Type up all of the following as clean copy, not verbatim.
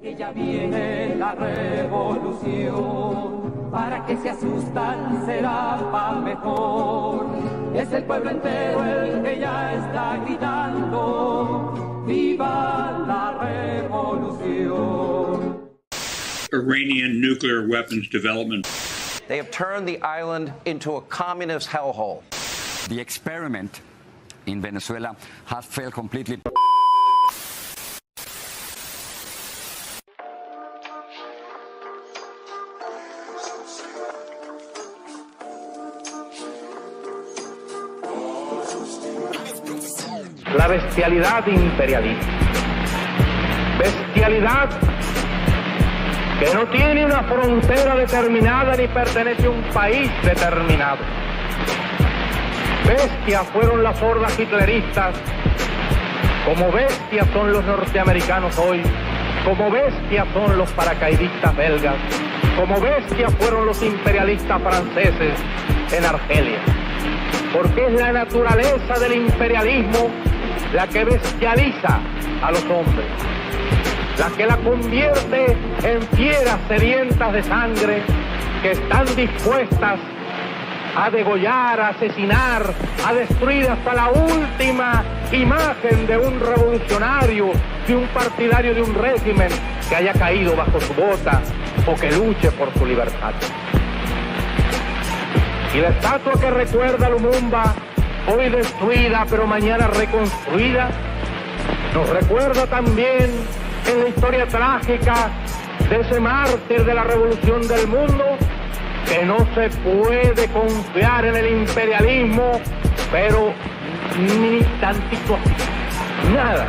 Que ya viene la revolución, para que se asustan será pa' mejor. Es el pueblo entero el que ya está gritando, ¡viva la revolución! Iranian nuclear weapons development. They have turned the island into a communist hellhole. The experiment in Venezuela has failed completely. La bestialidad imperialista. Bestialidad que no tiene una frontera determinada ni pertenece a un país determinado. Bestias fueron las hordas hitleristas, como bestias son los norteamericanos hoy, como bestias son los paracaidistas belgas, como bestias fueron los imperialistas franceses en Argelia. Porque es la naturaleza del imperialismo la que bestializa a los hombres, la que la convierte en fieras sedientas de sangre que están dispuestas a degollar, a asesinar, a destruir hasta la última imagen de un revolucionario, de un partidario de un régimen que haya caído bajo su bota o que luche por su libertad. Y la estatua que recuerda a Lumumba, hoy destruida pero mañana reconstruida, nos recuerda también en la historia trágica de ese mártir de la revolución del mundo, que no se puede confiar en el imperialismo, pero ni tantito así, nada.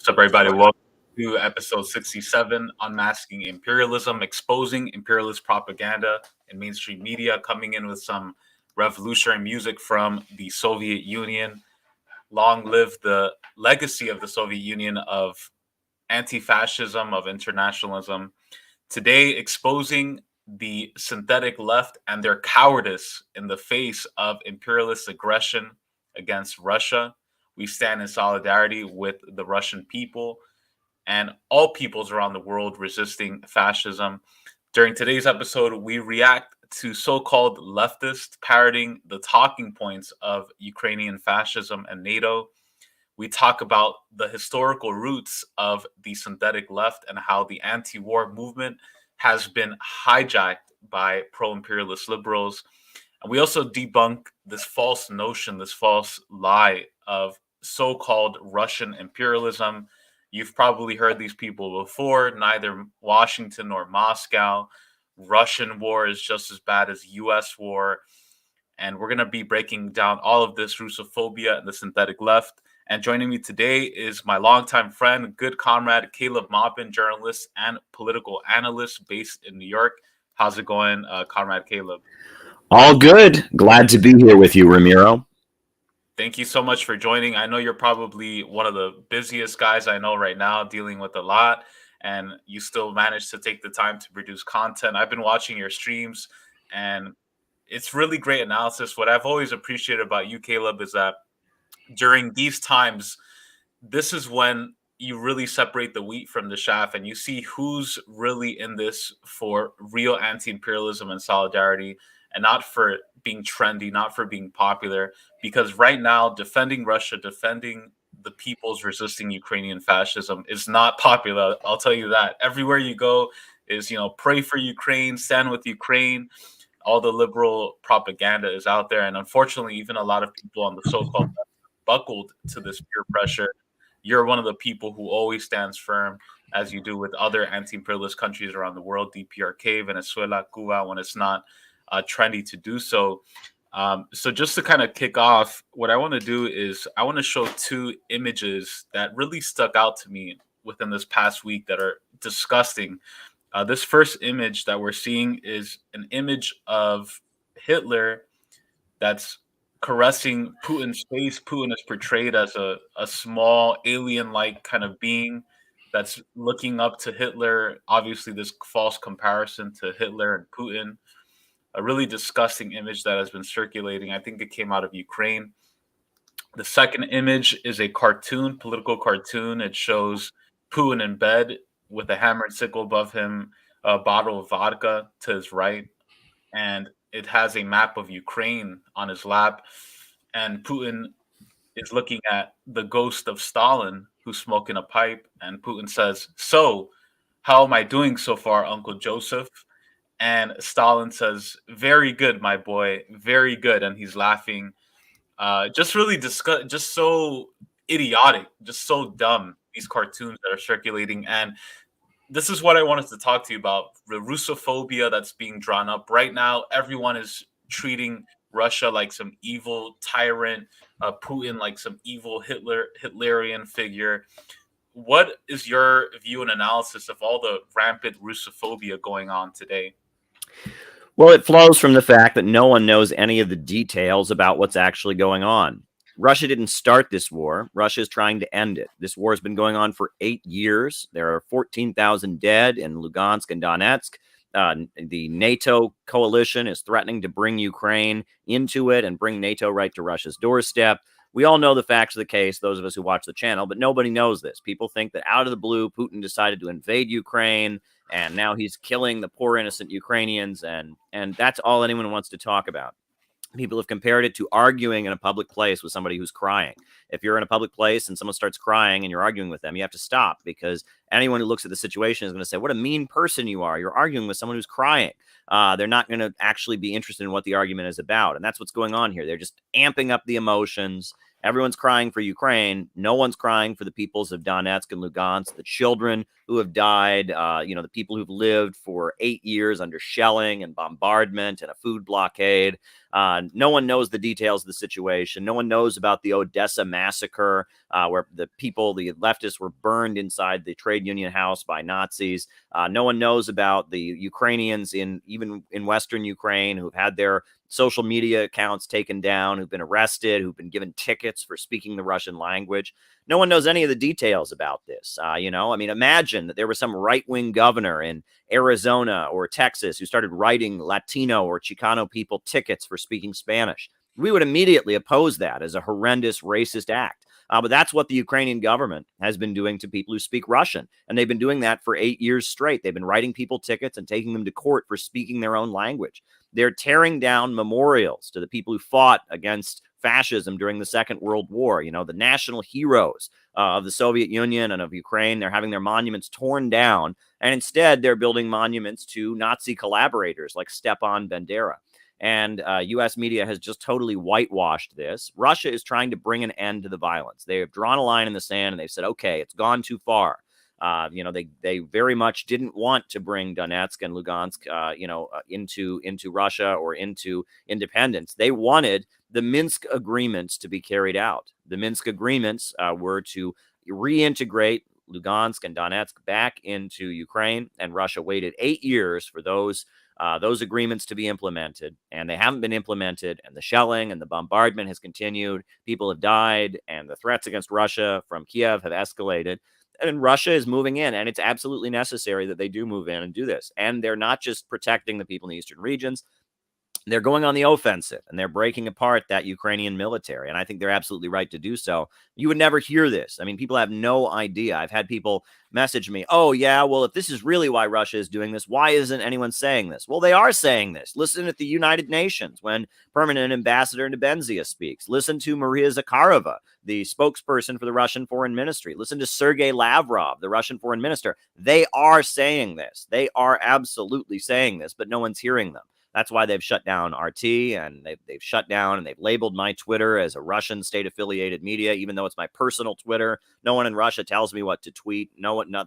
Everybody, welcome to episode 67, Unmasking Imperialism, exposing imperialist propaganda in mainstream media, coming in with some revolutionary music from the Soviet Union. Long live the legacy of the Soviet Union of anti-fascism, of internationalism. Today, exposing the synthetic left and their cowardice in the face of imperialist aggression against Russia. We stand in solidarity with the Russian people and all peoples around the world resisting fascism. During today's episode, we react to so-called leftists parroting the talking points of Ukrainian fascism and NATO. We talk about the historical roots of the synthetic left and how the anti-war movement has been hijacked by pro-imperialist liberals. And we also debunk this false notion, this false lie of so-called Russian imperialism. You've probably heard these people before. Neither Washington nor Moscow. Russian war is just as bad as US war. And we're going to be breaking down all of this, Russophobia and the synthetic left. And joining me today is my longtime friend, good comrade, Caleb Maupin, journalist and political analyst based in New York. How's it going, Comrade Caleb? All good. Glad to be here with you, Ramiro. Thank you so much for joining. I know you're probably one of the busiest guys I know right now, dealing with a lot, and you still manage to take the time to produce content. I've been watching your streams, and it's really great analysis. What I've always appreciated about you, Caleb, is that during these times, this is when you really separate the wheat from the chaff and you see who's really in this for real anti-imperialism and solidarity, and not for being trendy, not for being popular. Because right now, defending Russia, defending the peoples resisting Ukrainian fascism is not popular. I'll tell you that. Everywhere you go is, pray for Ukraine, stand with Ukraine. All the liberal propaganda is out there. And unfortunately, even a lot of people on the so-called left buckled to this peer pressure. You're one of the people who always stands firm, as you do with other anti-imperialist countries around the world, DPRK, Venezuela, Cuba, when it's not trendy to do so. So just to kind of kick off, what I want to do is I want to show two images that really stuck out to me within this past week that are disgusting. This first image that we're seeing is an image of Hitler that's caressing Putin's face. Putin is portrayed as a small alien-like kind of being that's looking up to Hitler. Obviously, this false comparison to Hitler and Putin. A really disgusting image that has been circulating. I think it came out of Ukraine. The second image is a cartoon, political cartoon. It shows Putin in bed with a hammer and sickle above him, a bottle of vodka to his right, and it has a map of Ukraine on his lap, and Putin is looking at the ghost of Stalin, who's smoking a pipe, and Putin says, "So, how am I doing so far, Uncle Joseph?" And Stalin says, "Very good, my boy, very good," and he's laughing. Just really just so idiotic, just so dumb, these cartoons that are circulating. And this is what I wanted to talk to you about, the Russophobia that's being drawn up right now. Everyone is treating Russia like some evil tyrant, Putin like some evil Hitlerian figure. What is your view and analysis of all the rampant Russophobia going on today? Well, it flows from the fact that no one knows any of the details about what's actually going on. Russia didn't start this war. Russia is trying to end it. This war has been going on for 8 years. There are 14,000 dead in Lugansk and Donetsk. The NATO coalition is threatening to bring Ukraine into it and bring NATO right to Russia's doorstep. We all know the facts of the case, those of us who watch the channel, but nobody knows this. People think that out of the blue, Putin decided to invade Ukraine, and now he's killing the poor innocent Ukrainians, and that's all anyone wants to talk about. People have compared it to arguing in a public place with somebody who's crying. If you're in a public place and someone starts crying and you're arguing with them, you have to stop, because anyone who looks at the situation is going to say, what a mean person you are. You're arguing with someone who's crying. They're not going to actually be interested in what the argument is about. And that's what's going on here. They're just amping up the emotions. Everyone's crying for Ukraine. No one's crying for the peoples of Donetsk and Lugansk, the children who have died, the people who've lived for 8 years under shelling and bombardment and a food blockade. No one knows the details of the situation. No one knows about the Odessa massacre, where the leftists were burned inside the trade union house by Nazis. No one knows about the Ukrainians even in Western Ukraine who've had their social media accounts taken down, who've been arrested, who've been given tickets for speaking the Russian language. No one knows any of the details about this. Imagine that there was some right-wing governor in Arizona or Texas who started writing Latino or Chicano people tickets for speaking Spanish. We would immediately oppose that as a horrendous racist act. But that's what the Ukrainian government has been doing to people who speak Russian. And they've been doing that for 8 years straight. They've been writing people tickets and taking them to court for speaking their own language. They're tearing down memorials to the people who fought against fascism during the Second World War. The national heroes of the Soviet Union and of Ukraine. They're having their monuments torn down. And instead, they're building monuments to Nazi collaborators like Stepan Bandera. And U.S. media has just totally whitewashed this. Russia is trying to bring an end to the violence. They have drawn a line in the sand and they've said, okay, it's gone too far. They very much didn't want to bring Donetsk and Lugansk, into Russia or into independence. They wanted the Minsk agreements to be carried out. The Minsk agreements were to reintegrate Lugansk and Donetsk back into Ukraine, and Russia waited 8 years for those agreements to be implemented, and they haven't been implemented, and the shelling and the bombardment has continued. People have died, and the threats against Russia from Kiev have escalated, and Russia is moving in, and it's absolutely necessary that they do move in and do this. And they're not just protecting the people in the eastern regions. They're going on the offensive, and they're breaking apart that Ukrainian military. And I think they're absolutely right to do so. You would never hear this. I mean, people have no idea. I've had people message me, oh, yeah, well, if this is really why Russia is doing this, why isn't anyone saying this? Well, they are saying this. Listen at the United Nations when Permanent Ambassador Nebenzia speaks. Listen to Maria Zakharova, the spokesperson for the Russian Foreign Ministry. Listen to Sergei Lavrov, the Russian Foreign Minister. They are saying this. They are absolutely saying this, but no one's hearing them. That's why they've shut down RT, and they've shut down and they've labeled my Twitter as a Russian state-affiliated media, even though it's my personal Twitter. No one in Russia tells me what to tweet.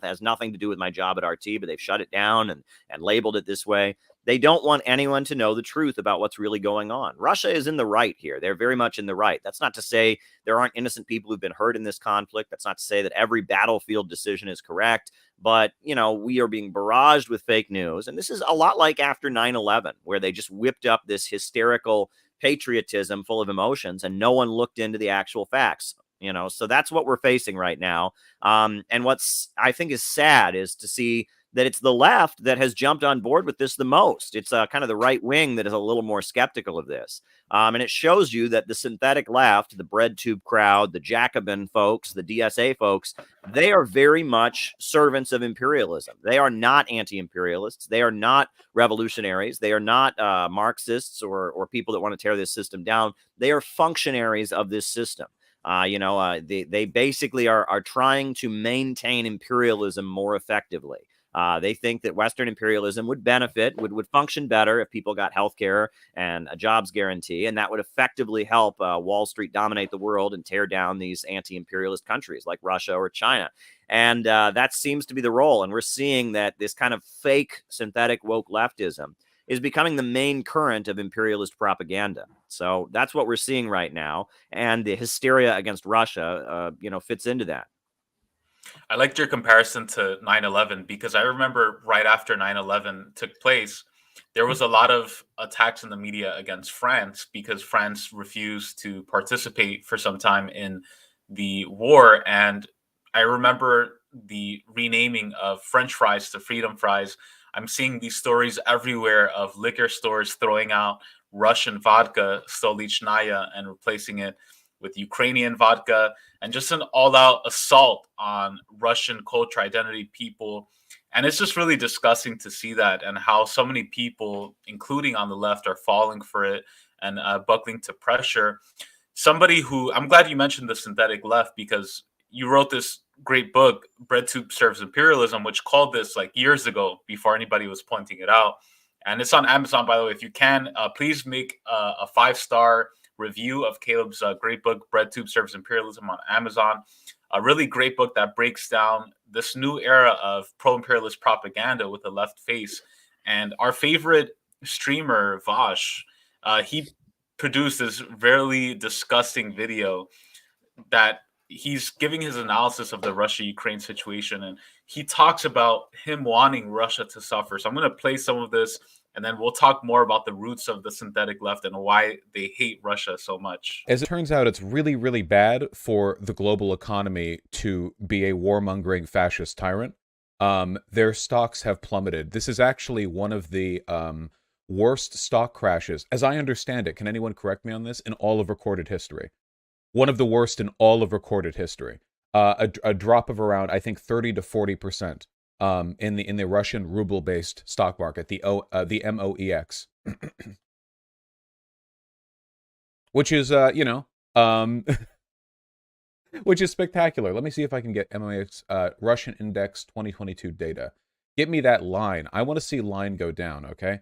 Has nothing to do with my job at RT, but they've shut it down and labeled it this way. They don't want anyone to know the truth about what's really going on. Russia is in the right here. They're very much in the right. That's not to say there aren't innocent people who've been hurt in this conflict. That's not to say that every battlefield decision is correct. But, we are being barraged with fake news. And this is a lot like after 9/11, where they just whipped up this hysterical patriotism full of emotions and no one looked into the actual facts. So that's what we're facing right now. And what's I think is sad is to see that it's the left that has jumped on board with this the most. It's kind of the right wing that is a little more skeptical of this. And it shows you that the synthetic left, the bread tube crowd, the Jacobin folks, the DSA folks, they are very much servants of imperialism. They are not anti-imperialists. They are not revolutionaries. They are not Marxists or people that want to tear this system down. They are functionaries of this system. They basically are trying to maintain imperialism more effectively. They think that Western imperialism would benefit, would function better if people got healthcare and a jobs guarantee, and that would effectively help Wall Street dominate the world and tear down these anti-imperialist countries like Russia or China. And that seems to be the role. And we're seeing that this kind of fake synthetic woke leftism is becoming the main current of imperialist propaganda. So that's what we're seeing right now. And the hysteria against Russia, fits into that. I liked your comparison to 9/11 because I remember right after 9/11 took place, there was a lot of attacks in the media against France because France refused to participate for some time in the war. And I remember the renaming of French fries to freedom fries. I'm seeing these stories everywhere of liquor stores throwing out Russian vodka, Stolichnaya, and replacing it with Ukrainian vodka, and just an all-out assault on Russian culture, identity, people. And it's just really disgusting to see that and how so many people, including on the left, are falling for it and buckling to pressure. Somebody who, I'm glad you mentioned the synthetic left because you wrote this great book, Bread Tube Serves Imperialism, which called this like years ago before anybody was pointing it out. And it's on Amazon, by the way. If you can, please make a 5-star review of Caleb's great book, Bread Tube Serves Imperialism, on Amazon. A really great book that breaks down this new era of pro-imperialist propaganda with a left face. And our favorite streamer, Vash, he produced this very disgusting video that he's giving his analysis of the Russia-Ukraine situation, and he talks about him wanting Russia to suffer. So I'm going to play some of this, and then we'll talk more about the roots of the synthetic left and why they hate Russia so much. As it turns out, it's really, really bad for the global economy to be a warmongering fascist tyrant. Their stocks have plummeted. This is actually one of the worst stock crashes, as I understand it. Can anyone correct me on this? In all of recorded history. One of the worst in all of recorded history. A drop of around, I think, 30 to 40% in the Russian ruble-based stock market, the MOEX, which is which is spectacular. Let me see if I can get MOEX Russian Index 2022 data. Get me that line. I want to see line go down. Okay.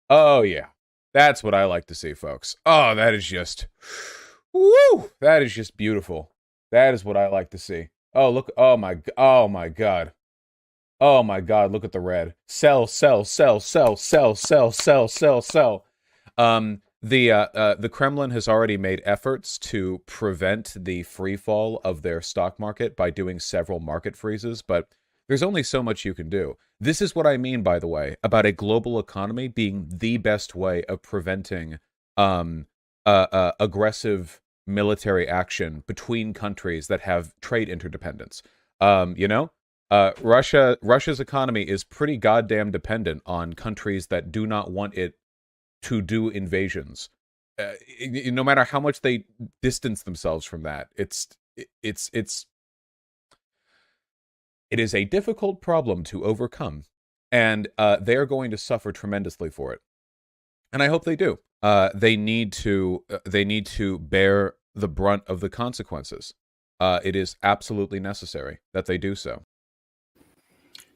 Oh yeah, that's what I like to see, folks. Oh, that is just. Woo! That is just beautiful. That is what I like to see. Oh, look. Oh my God. Oh my God. Look at the red. Sell, sell, sell, sell, sell, sell, sell, sell, sell. The Kremlin has already made efforts to prevent the free fall of their stock market by doing several market freezes, but there's only so much you can do. This is what I mean, by the way, about a global economy being the best way of preventing aggressive military action between countries that have trade interdependence. Russia's economy is pretty goddamn dependent on countries that do not want it to do invasions. No matter how much they distance themselves from that, it is a difficult problem to overcome, and they are going to suffer tremendously for it. And I hope they do. They need to bear the brunt of the consequences. It is absolutely necessary that they do so.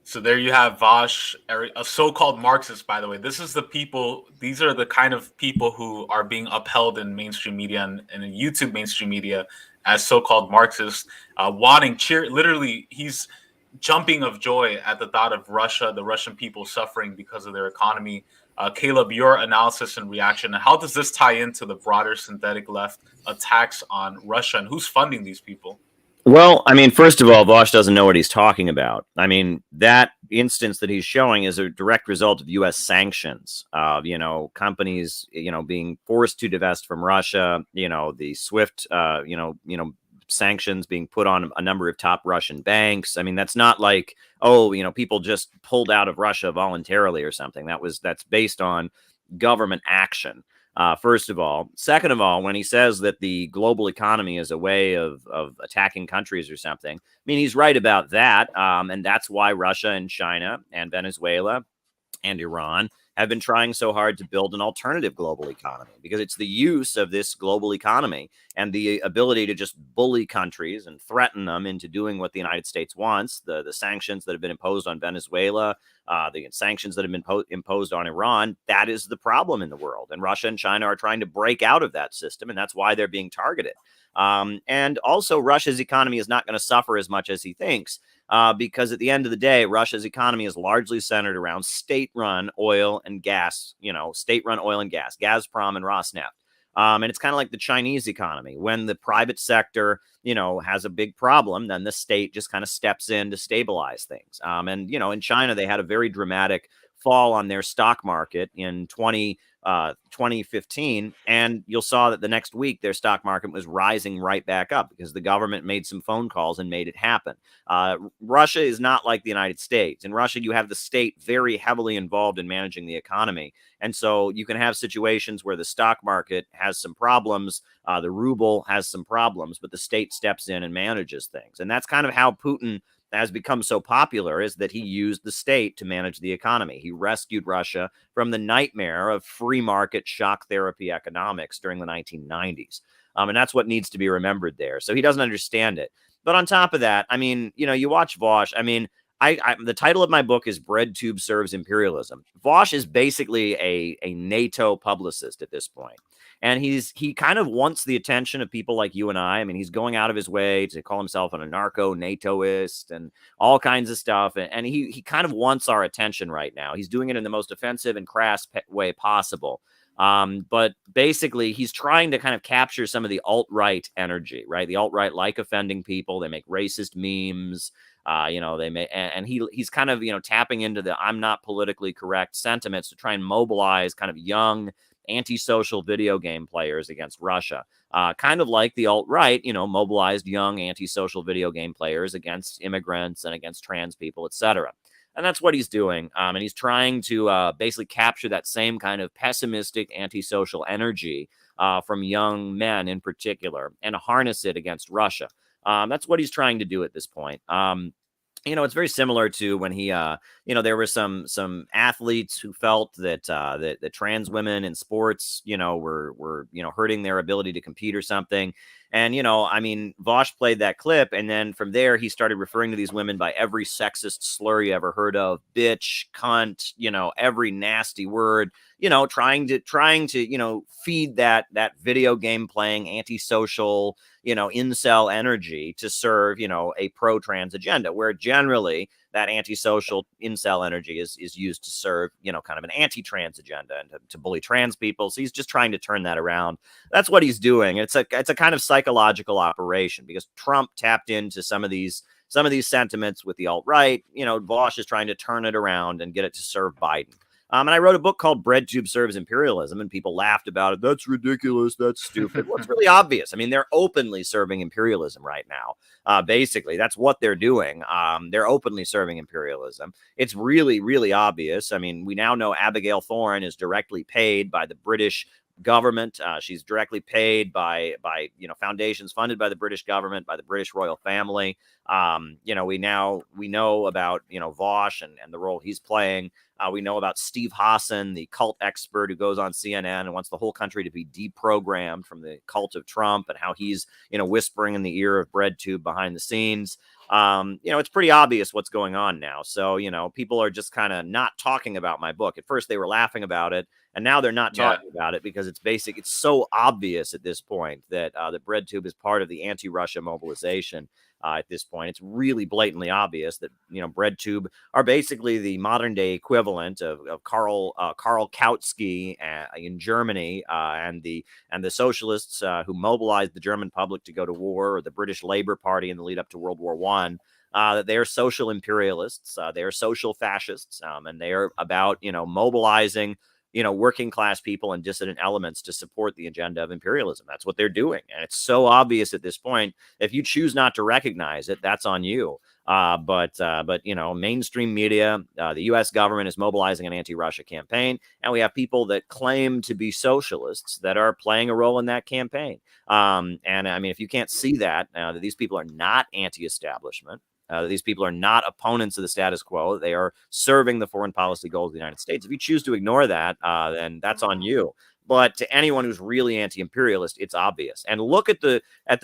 So there you have Vosh, a so-called Marxist, by the way. These are the kind of people who are being upheld in mainstream media and in YouTube mainstream media as so-called Marxists, literally, he's jumping of joy at the thought of Russia, the Russian people suffering because of their economy. Caleb, your analysis and reaction, and how does this tie into the broader synthetic left attacks on Russia, and who's funding these people? Well, I mean, first of all, Vosh doesn't know what he's talking about. I mean, that instance that he's showing is a direct result of U.S. sanctions. Companies, being forced to divest from Russia. The SWIFT, sanctions being put on a number of top Russian banks. I mean, that's not like, people just pulled out of Russia voluntarily or something. That's based on government action. First of all. Second of all, when he says that the global economy is a way of attacking countries or something, I mean, he's right about that. And that's why Russia and China and Venezuela and Iran have been trying so hard to build an alternative global economy, because it's the use of this global economy and the ability to just bully countries and threaten them into doing what the United States wants. The sanctions that have been imposed on Venezuela, the sanctions that have been imposed on Iran, that is the problem in the world. And Russia and China are trying to break out of that system, and that's why they're being targeted. And also, Russia's economy is not going to suffer as much as he thinks, because at the end of the day, Russia's economy is largely centered around state-run oil and gas, state-run oil and gas, Gazprom and Rosneft. And it's kind of like the Chinese economy. When the private sector, has a big problem, then the state just kind of steps in to stabilize things. And, in China, they had a very dramatic fall on their stock market in 2015, and you saw that the next week their stock market was rising right back up because the government made some phone calls and made it happen. Russia is not like the United States. In Russia, you have the state very heavily involved in managing the economy, and so you can have situations where the stock market has some problems, the ruble has some problems, but the state steps in and manages things. And that's kind of how Putin has become so popular, is that he used the state to manage the economy. He rescued Russia from the nightmare of free market shock therapy economics during the 1990s. And that's what needs to be remembered there. So he doesn't understand it. But on top of that, I mean, you watch Vosh. I mean, the title of my book is Bread Tube Serves Imperialism. Vosh is basically a NATO publicist at this point. And he kind of wants the attention of people like you and I. I mean, he's going out of his way to call himself an anarcho-NATOist and all kinds of stuff. And he kind of wants our attention right now. He's doing it in the most offensive and crass way possible. But basically, he's trying to kind of capture some of the alt-right energy, right? The alt-right like offending people. They make racist memes. They may, and he's kind of, tapping into the I'm not politically correct sentiments to try and mobilize kind of young antisocial video game players against Russia. Kind of like the alt-right, mobilized young antisocial video game players against immigrants and against trans people, etc. And that's what he's doing. And he's trying to basically capture that same kind of pessimistic antisocial energy from young men in particular and harness it against Russia. That's what he's trying to do at this point. It's very similar to when he, there were some athletes who felt that that trans women in sports, were hurting their ability to compete or something. And, Vosh played that clip. And then from there, he started referring to these women by every sexist slur you ever heard of, bitch, cunt, every nasty word, trying to, feed that video game playing antisocial, incel energy to serve, a pro-trans agenda, where generally that antisocial incel energy is used to serve, kind of an anti-trans agenda and to bully trans people. So he's just trying to turn that around. That's what he's doing. It's a kind of psychological operation because Trump tapped into some of these sentiments with the alt-right. Vosh is trying to turn it around and get it to serve Biden. And I wrote a book called BreadTube Serves Imperialism, and people laughed about it. That's ridiculous. That's stupid. Well, it's really obvious. I mean, they're openly serving imperialism right now. Basically, that's what they're doing. They're openly serving imperialism. It's really, really obvious. I mean, we now know Abigail Thorne is directly paid by the British government. She's directly paid by foundations funded by the British government, by the British royal family. We know about Vosh and the role he's playing. We know about Steve Hassan, the cult expert who goes on CNN and wants the whole country to be deprogrammed from the cult of Trump, and how he's whispering in the ear of BreadTube behind the scenes. It's pretty obvious what's going on now. So people are just kind of not talking about my book. At first they were laughing about it, and now they're not talking about it because it's so obvious at this point that that BreadTube is part of the anti-Russia mobilization. At this point, it's really blatantly obvious that BreadTube are basically the modern day equivalent of Karl Kautsky in Germany and the socialists who mobilized the German public to go to war, or the British Labour Party in the lead up to World War I. That they are social imperialists, they are social fascists, and they are about mobilizing working class people and dissident elements to support the agenda of imperialism. That's what they're doing. And it's so obvious at this point. If you choose not to recognize it, that's on you. But mainstream media, the U.S. government is mobilizing an anti-Russia campaign, and we have people that claim to be socialists that are playing a role in that campaign. And I mean, if you can't see that these people are not anti-establishment, these people are not opponents of the status quo. They are serving the foreign policy goals of the United States. If you choose to ignore that, then that's on you. But to anyone who's really anti-imperialist, it's obvious. And look at the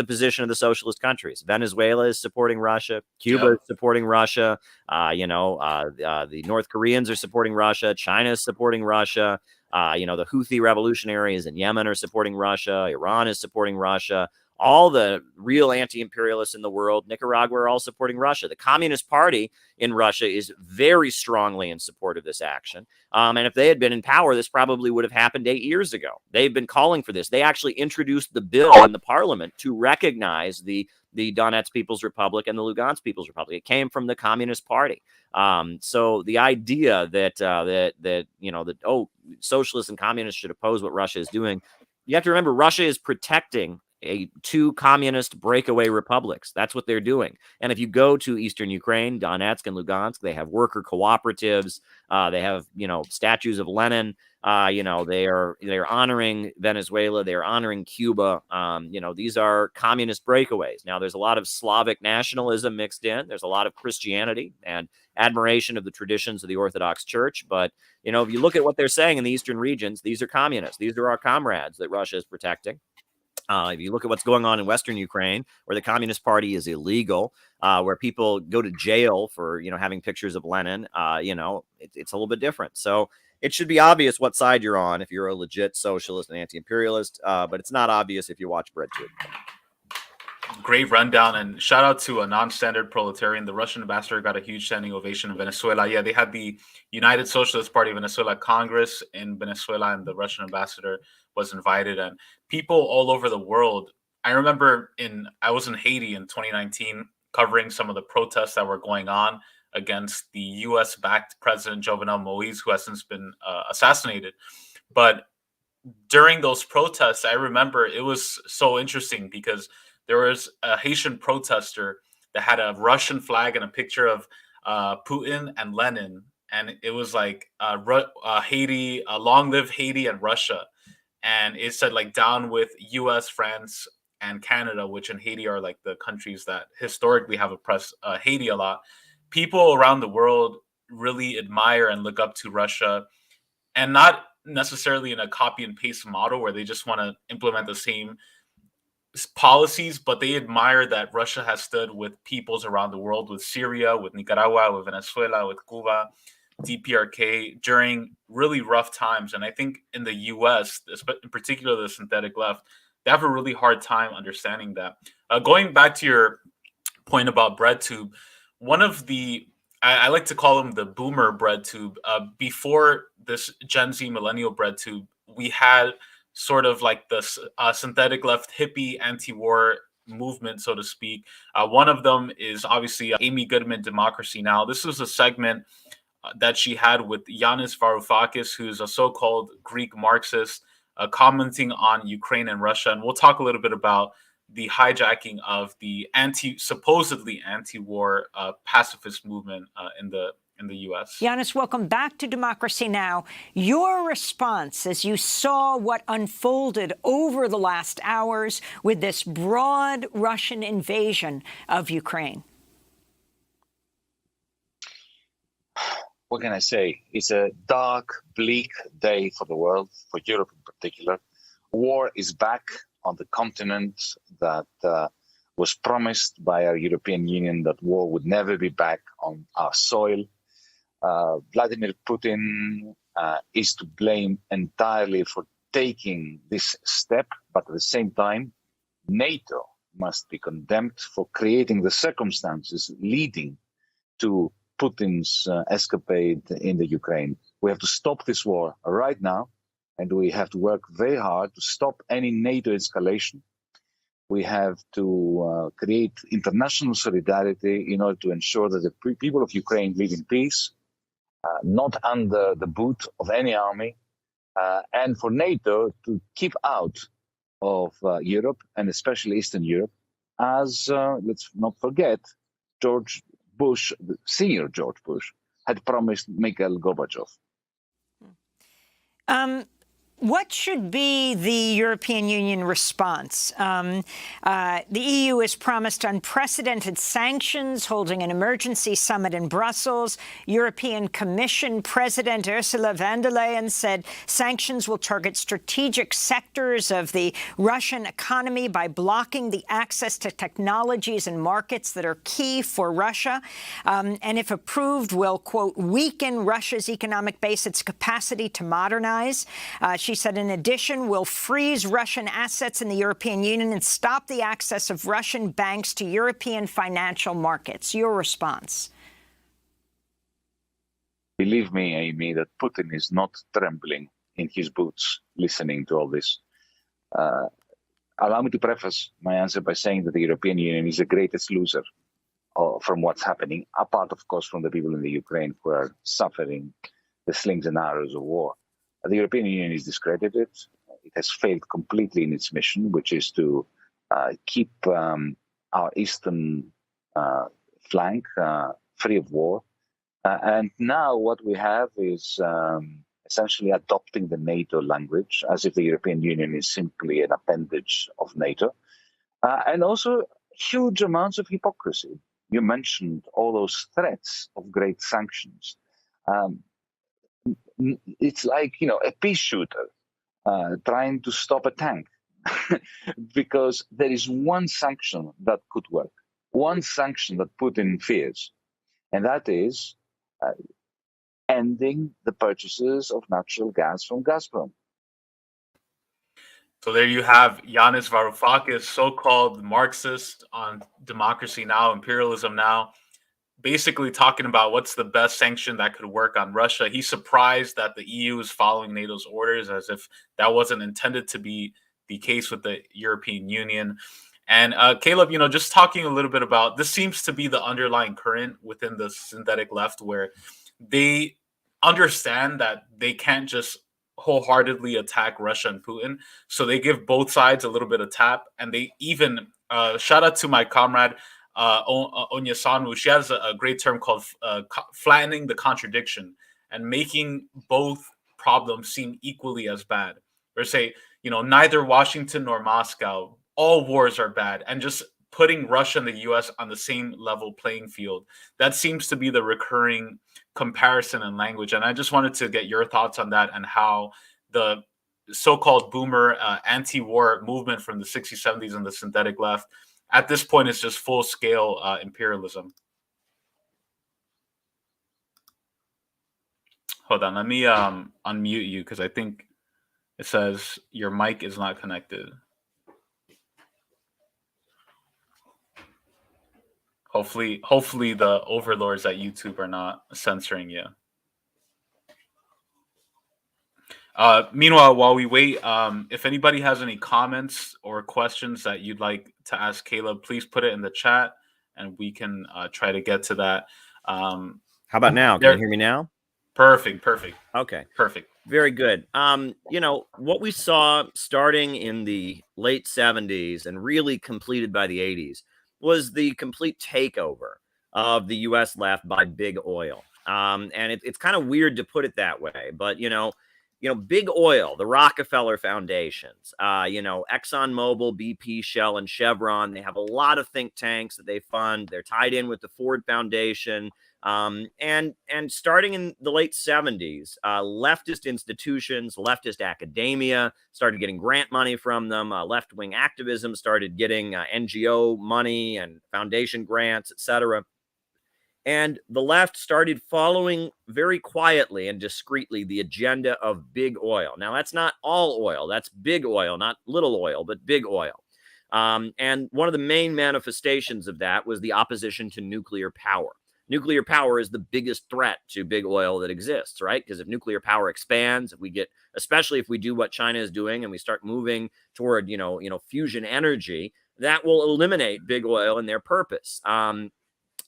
position of the socialist countries. Venezuela is supporting Russia. Cuba is supporting Russia. The North Koreans are supporting Russia. China is supporting Russia. The Houthi revolutionaries in Yemen are supporting Russia. Iran is supporting Russia. All the real anti-imperialists in the world, Nicaragua, are all supporting Russia. The Communist Party in Russia is very strongly in support of this action. And if they had been in power, this probably would have happened 8 years ago. They've been calling for this. They actually introduced the bill in the parliament to recognize the Donetsk People's Republic and the Lugansk People's Republic. It came from the Communist Party. So the idea that socialists and communists should oppose what Russia is doing, you have to remember Russia is protecting two communist breakaway republics. That's what they're doing. And if you go to eastern Ukraine, Donetsk and Lugansk, they have worker cooperatives. They have statues of Lenin. They are honoring Venezuela. They are honoring Cuba. These are communist breakaways. Now, there's a lot of Slavic nationalism mixed in. There's a lot of Christianity and admiration of the traditions of the Orthodox Church. But if you look at what they're saying in the eastern regions, these are communists. These are our comrades that Russia is protecting. If you look at what's going on in Western Ukraine, where the Communist Party is illegal, where people go to jail for, having pictures of Lenin, it's a little bit different. So it should be obvious what side you're on if you're a legit socialist and anti-imperialist, but it's not obvious if you watch BreadTube. great rundown, and shout out to a non-standard proletarian. The Russian ambassador got a huge standing ovation in Venezuela. Yeah, they had the United Socialist Party of Venezuela Congress in Venezuela, and the Russian ambassador was invited, and people all over the world. I remember I was in Haiti in 2019 covering some of the protests that were going on against the U.S.-backed President Jovenel Moïse, who has since been assassinated. But during those protests, I remember it was so interesting because there was a Haitian protester that had a Russian flag and a picture of Putin and Lenin. And it was like Haiti, long live Haiti and Russia. And it said like down with US, France, and Canada, which in Haiti are like the countries that historically have oppressed Haiti a lot. People around the world really admire and look up to Russia, and not necessarily in a copy and paste model where they just want to implement the same policies, but they admire that Russia has stood with peoples around the world, with Syria, with Nicaragua, with Venezuela, with Cuba, DPRK during really rough times. And I think in the US, in particular the synthetic left, they have a really hard time understanding that. Going back to your point about BreadTube, one of the I like to call them the boomer BreadTube. Before this Gen Z millennial BreadTube, we had sort of like the synthetic left hippie anti-war movement, so to speak. One of them is obviously Amy Goodman, Democracy Now! This was a segment that she had with Yanis Varoufakis, who's a so-called Greek Marxist, commenting on Ukraine and Russia. And we'll talk a little bit about the hijacking of the supposedly anti-war pacifist movement in the U.S. Yanis, welcome back to Democracy Now! Your response as you saw what unfolded over the last hours with this broad Russian invasion of Ukraine. What can I say? It's a dark, bleak day for the world, for Europe in particular. War is back on the continent that was promised by our European Union that war would never be back on our soil. Vladimir Putin is to blame entirely for taking this step, but at the same time, NATO must be condemned for creating the circumstances leading to Putin's escapade in the Ukraine. We have to stop this war right now, and we have to work very hard to stop any NATO escalation. We have to create international solidarity in order to ensure that the people of Ukraine live in peace, not under the boot of any army, and for NATO to keep out of Europe, and especially Eastern Europe, as, let's not forget, George Bush, senior George Bush, had promised Mikhail Gorbachev. What should be the European Union response? The EU has promised unprecedented sanctions, holding an emergency summit in Brussels. European Commission President Ursula von der Leyen said sanctions will target strategic sectors of the Russian economy by blocking the access to technologies and markets that are key for Russia. And if approved, will, quote, weaken Russia's economic base, its capacity to modernize. She said, in addition, will freeze Russian assets in the European Union and stop the access of Russian banks to European financial markets. Your response? Believe me, Amy, that Putin is not trembling in his boots listening to all this. Allow me to preface my answer by saying that the European Union is the greatest loser from what's happening, apart, of course, from the people in the Ukraine who are suffering the slings and arrows of war. The European Union is discredited. It has failed completely in its mission, which is to keep our eastern flank free of war. And now what we have is essentially adopting the NATO language, as if the European Union is simply an appendage of NATO. And also huge amounts of hypocrisy. You mentioned all those threats of great sanctions. It's like, a pea shooter trying to stop a tank, because there is one sanction that could work, one sanction that Putin fears, and that is ending the purchases of natural gas from Gazprom. So there you have Yanis Varoufakis, so-called Marxist on Democracy Now!, Imperialism Now!, basically talking about what's the best sanction that could work on Russia. He's surprised that the EU is following NATO's orders, as if that wasn't intended to be the case with the European Union. And Caleb, just talking a little bit about this seems to be the underlying current within the synthetic left, where they understand that they can't just wholehearedly attack Russia and Putin. So they give both sides a little bit of tap. And they even, shout out to my comrade, Onya Sanwu. She has a great term called flattening the contradiction and making both problems seem equally as bad. Or say, neither Washington nor Moscow, all wars are bad, and just putting Russia and the US on the same level playing field. That seems to be the recurring comparison in language. And I just wanted to get your thoughts on that and how the so-called boomer anti-war movement from the 60s, 70s and the synthetic left at this point is just full-scale imperialism. Hold on, let me unmute you because I think it says your mic is not connected. Hopefully the overlords at YouTube are not censoring you. Meanwhile, while we wait, if anybody has any comments or questions that you'd like to ask Caleb, please put it in the chat and we can try to get to that. How about now? Can you hear me now? Perfect. Okay. Perfect. Very good. What we saw starting in the late 70s and really completed by the 80s was the complete takeover of the U.S. left by big oil. And it's kind of weird to put it that way, but, big oil, the Rockefeller foundations, ExxonMobil, BP, Shell, and Chevron, they have a lot of think tanks that they fund. They're tied in with the Ford Foundation. And starting in the late 70s, leftist institutions, leftist academia started getting grant money from them. Left-wing activism started getting NGO money and foundation grants, etc. And the left started following very quietly and discreetly the agenda of big oil. Now, that's not all oil. That's big oil, not little oil, but big oil. And one of the main manifestations of that was the opposition to nuclear power. Nuclear power is the biggest threat to big oil that exists, right? Because if nuclear power expands, especially if we do what China is doing and we start moving toward, fusion energy, that will eliminate big oil and their purpose.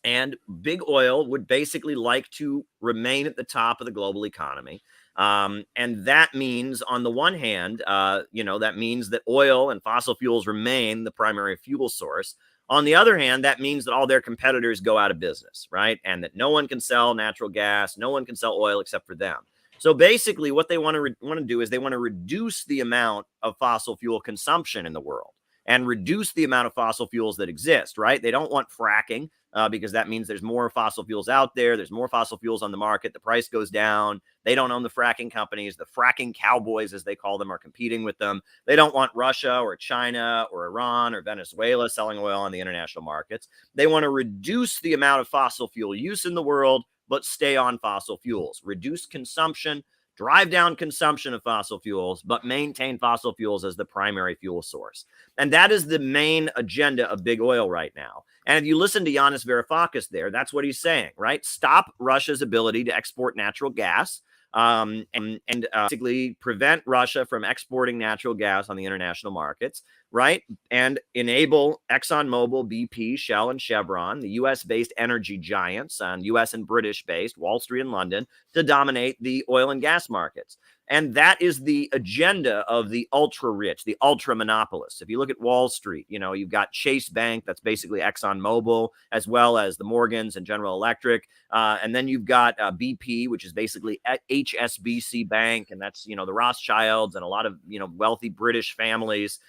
And big oil would basically like to remain at the top of the global economy. And that means, on the one hand, that means that oil and fossil fuels remain the primary fuel source. On the other hand, that means that all their competitors go out of business, right? And that no one can sell natural gas, no one can sell oil except for them. So basically what they want to do is they want to reduce the amount of fossil fuel consumption in the world and reduce the amount of fossil fuels that exist, right? They don't want fracking because that means there's more fossil fuels out there. There's more fossil fuels on the market. The price goes down. They don't own the fracking companies. The fracking cowboys, as they call them, are competing with them. They don't want Russia or China or Iran or Venezuela selling oil on the international markets. They want to reduce the amount of fossil fuel use in the world, but stay on fossil fuels, reduce consumption, drive down consumption of fossil fuels, but maintain fossil fuels as the primary fuel source. And that is the main agenda of big oil right now. And if you listen to Yanis Varoufakis there, that's what he's saying, right? Stop Russia's ability to export natural gas and basically prevent Russia from exporting natural gas on the international markets, right? And enable ExxonMobil, BP, Shell, and Chevron, the US-based energy giants, and US and British-based, Wall Street and London, to dominate the oil and gas markets. And that is the agenda of the ultra-rich, the ultra-monopolists. If you look at Wall Street, you've got Chase Bank, that's basically ExxonMobil, as well as the Morgans and General Electric. And then you've got BP, which is basically HSBC Bank, and that's, the Rothschilds and a lot of, wealthy British families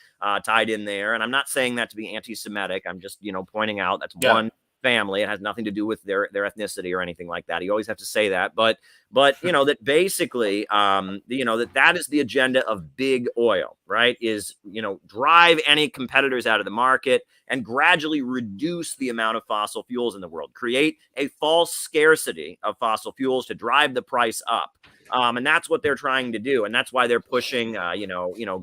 tied in there. And I'm not saying that to be anti-Semitic. I'm just, pointing out that's one family. It has nothing to do with their ethnicity or anything like that. You always have to say that. But that basically, that is the agenda of big oil, right? Is, drive any competitors out of the market and gradually reduce the amount of fossil fuels in the world, create a false scarcity of fossil fuels to drive the price up. And that's what they're trying to do. And that's why they're pushing,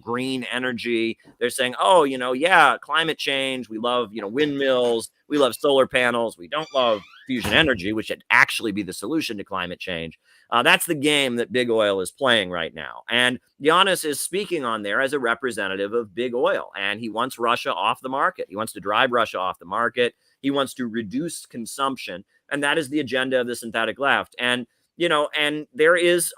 green energy. They're saying, oh, yeah, climate change. We love, windmills. We love solar panels. We don't love fusion energy, which should actually be the solution to climate change. That's the game that big oil is playing right now. And Giannis is speaking on there as a representative of big oil. And he wants Russia off the market. He wants to drive Russia off the market. He wants to reduce consumption. And that is the agenda of the synthetic left. And and there is,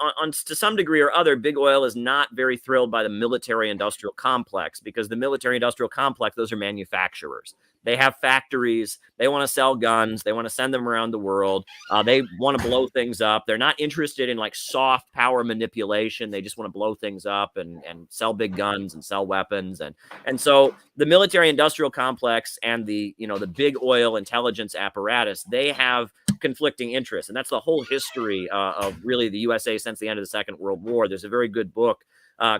to some degree or other, big oil is not very thrilled by the military-industrial complex, because the military-industrial complex, those are manufacturers. They have factories. They want to sell guns. They want to send them around the world. They want to blow things up. They're not interested in like soft power manipulation. They just want to blow things up and sell big guns and sell weapons. And so the military-industrial complex and the big oil intelligence apparatus, they have conflicting interests. And that's the whole history of really the USA since the end of the Second World War. There's a very good book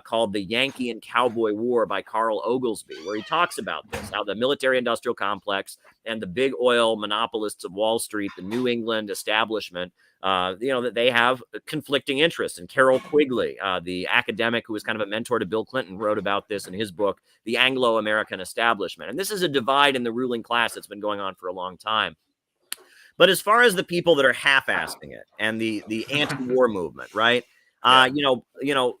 called The Yankee and Cowboy War by Carl Oglesby, where he talks about this, how the military-industrial complex and the big oil monopolists of Wall Street, the New England establishment, that they have conflicting interests. And Carroll Quigley, the academic who was kind of a mentor to Bill Clinton, wrote about this in his book, The Anglo-American Establishment. And this is a divide in the ruling class that's been going on for a long time. But as far as the people that are half-assing it and the anti-war movement, right? The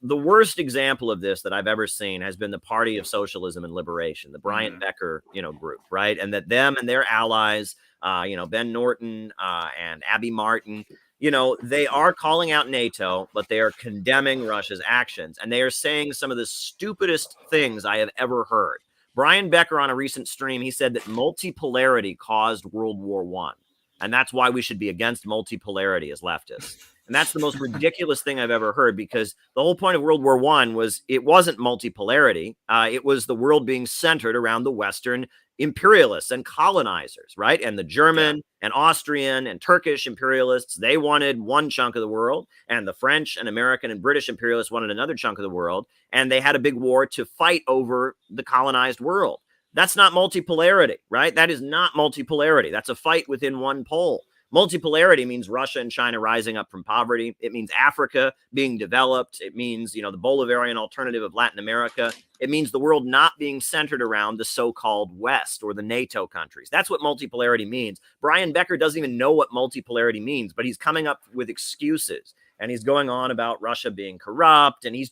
worst example of this that I've ever seen has been the Party of Socialism and Liberation, the Brian Becker, group, right? And that them and their allies, Ben Norton and Abby Martin, they are calling out NATO, but they are condemning Russia's actions. And they are saying some of the stupidest things I have ever heard. Brian Becker, on a recent stream, he said that multipolarity caused World War I. And that's why we should be against multipolarity as leftists. And that's the most ridiculous thing I've ever heard, because the whole point of World War I was it wasn't multipolarity. It was the world being centered around the Western imperialists and colonizers, right? And the German and Austrian and Turkish imperialists, they wanted one chunk of the world, and the French and American and British imperialists wanted another chunk of the world. And they had a big war to fight over the colonized world. That's not multipolarity, right? That is not multipolarity. That's a fight within one pole. Multipolarity means Russia and China rising up from poverty. It means Africa being developed. It means, the Bolivarian alternative of Latin America. It means the world not being centered around the so-called West or the NATO countries. That's what multipolarity means. Brian Becker doesn't even know what multipolarity means, but he's coming up with excuses. And he's going on about Russia being corrupt, and he's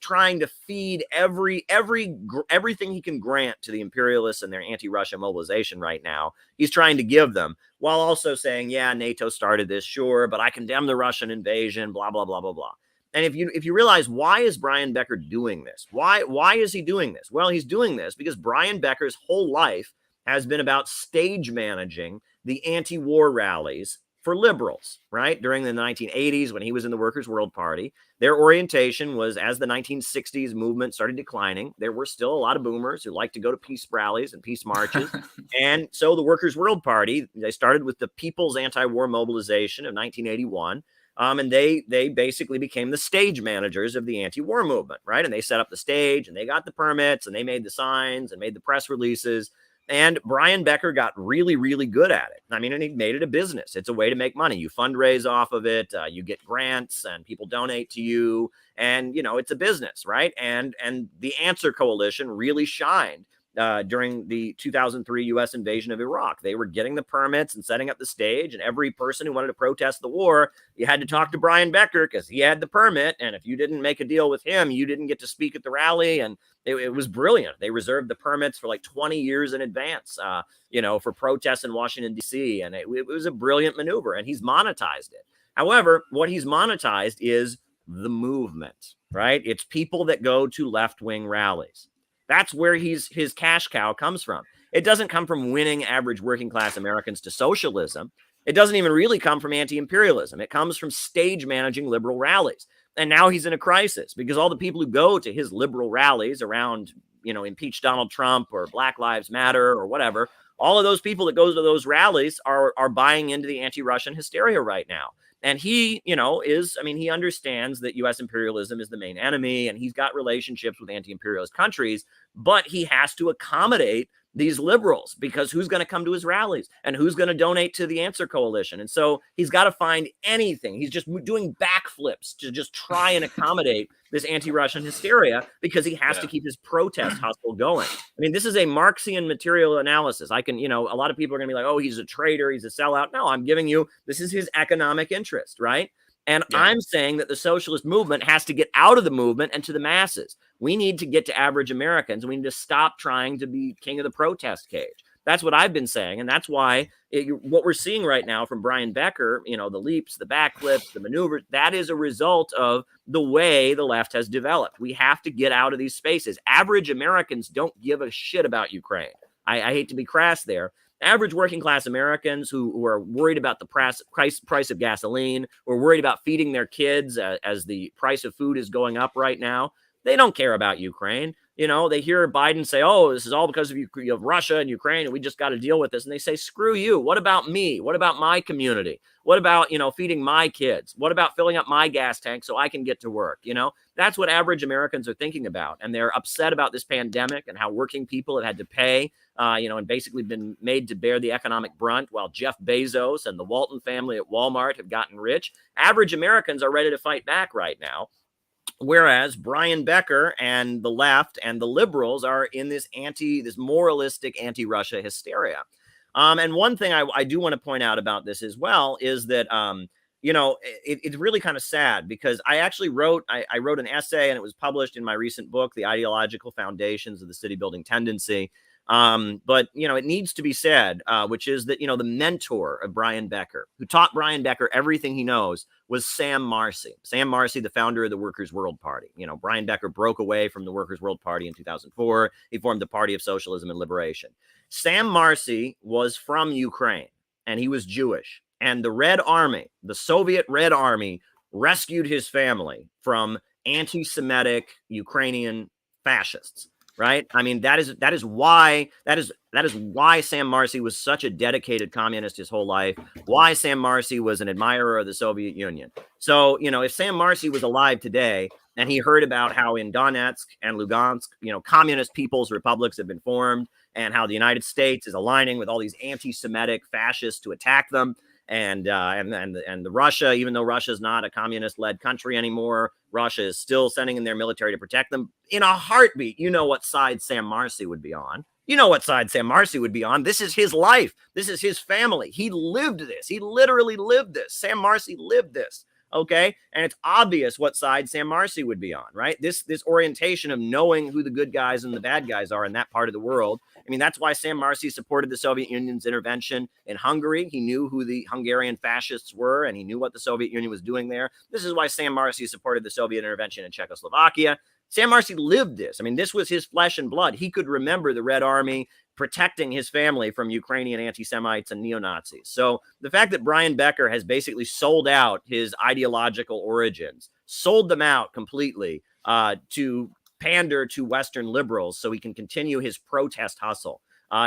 trying to feed everything he can grant to the imperialists and their anti-Russia mobilization right now. He's trying to give them, while also saying, yeah, NATO started this, sure, but I condemn the Russian invasion, blah, blah, blah, blah, blah. And if you realize, why is Brian Becker doing this? Why is he doing this? Well, he's doing this because Brian Becker's whole life has been about stage managing the anti-war rallies for liberals, right? During the 1980s, when he was in the Workers' World Party, their orientation was, as the 1960s movement started declining, there were still a lot of boomers who liked to go to peace rallies and peace marches. And so the Workers' World Party, they started with the People's Anti-War Mobilization of 1981. And they basically became the stage managers of the anti-war movement, right? And they set up the stage, and they got the permits, and they made the signs and made the press releases. And Brian Becker got really, really good at it. I mean, and he made it a business. It's a way to make money. You fundraise off of it. You get grants, and people donate to you. And, it's a business, right? And the Answer Coalition really shined during the 2003 U.S. invasion of Iraq. They were getting the permits and setting up the stage. And every person who wanted to protest the war, you had to talk to Brian Becker because he had the permit. And if you didn't make a deal with him, you didn't get to speak at the rally. And it was brilliant. They reserved the permits for like 20 years in advance, for protests in Washington, D.C. And it was a brilliant maneuver, and he's monetized it. However, what he's monetized is the movement, right? It's people that go to left-wing rallies. That's where his cash cow comes from. It doesn't come from winning average working class Americans to socialism. It doesn't even really come from anti-imperialism. It comes from stage managing liberal rallies. And now he's in a crisis because all the people who go to his liberal rallies around, impeach Donald Trump or Black Lives Matter or whatever, all of those people that go to those rallies are buying into the anti-Russian hysteria right now. And he, he understands that U.S. imperialism is the main enemy, and he's got relationships with anti-imperialist countries, but he has to accommodate these liberals because who's going to come to his rallies and who's going to donate to the Answer Coalition? And so he's got to find anything. He's just doing back backflips to just try and accommodate this anti-Russian hysteria because he has to keep his protest hustle going. I mean, this is a Marxian material analysis. I can, a lot of people are going to be like, oh, he's a traitor, he's a sellout. No, I'm giving you, this is his economic interest, right? And I'm saying that the socialist movement has to get out of the movement and to the masses. We need to get to average Americans. We need to stop trying to be king of the protest cage. That's what I've been saying. And that's why what we're seeing right now from Brian Becker, the leaps, the backflips, the maneuvers, that is a result of the way the left has developed. We have to get out of these spaces. Average Americans don't give a shit about Ukraine. I hate to be crass there. Average working class Americans who are worried about the price of gasoline, or worried about feeding their kids as the price of food is going up right now, they don't care about Ukraine. They hear Biden say, oh, this is all because of Russia and Ukraine, and we just got to deal with this. And they say, screw you. What about me? What about my community? What about, feeding my kids? What about filling up my gas tank so I can get to work? That's what average Americans are thinking about. And they're upset about this pandemic and how working people have had to pay, and basically been made to bear the economic brunt while Jeff Bezos and the Walton family at Walmart have gotten rich. Average Americans are ready to fight back right now. Whereas Brian Becker and the left and the liberals are in this moralistic anti-Russia hysteria. And one thing I do want to point out about this as well is that, it's really kind of sad because I actually wrote an essay, and it was published in my recent book, The Ideological Foundations of the City Building Tendency. But it needs to be said, which is that, the mentor of Brian Becker, who taught Brian Becker everything he knows, was Sam Marcy. Sam Marcy, the founder of the Workers' World Party. Brian Becker broke away from the Workers' World Party in 2004. He formed the Party of Socialism and Liberation. Sam Marcy was from Ukraine, and he was Jewish. And the Red Army, the Soviet Red Army, rescued his family from anti-Semitic Ukrainian fascists. Right. I mean, that is why Sam Marcy was such a dedicated communist his whole life, why Sam Marcy was an admirer of the Soviet Union. So, if Sam Marcy was alive today and he heard about how in Donetsk and Lugansk, communist people's republics have been formed, and how the United States is aligning with all these anti-Semitic fascists to attack them, and the Russia, even though Russia is not a communist-led country anymore, Russia is still sending in their military to protect them. In a heartbeat, what side Sam Marcy would be on. This is his life. This is his family. He lived this. He literally lived this. Sam Marcy lived this. Okay. And it's obvious what side Sam Marcy would be on, right? This orientation of knowing who the good guys and the bad guys are in that part of the world. I mean, that's why Sam Marcy supported the Soviet Union's intervention in Hungary. He knew who the Hungarian fascists were, and he knew what the Soviet Union was doing there. This is why Sam Marcy supported the Soviet intervention in Czechoslovakia. Sam Marcy lived this. I mean, this was his flesh and blood. He could remember the Red Army protecting his family from Ukrainian anti-Semites and neo-Nazis. So the fact that Brian Becker has basically sold out his ideological origins, sold them out completely to pander to Western liberals so he can continue his protest hustle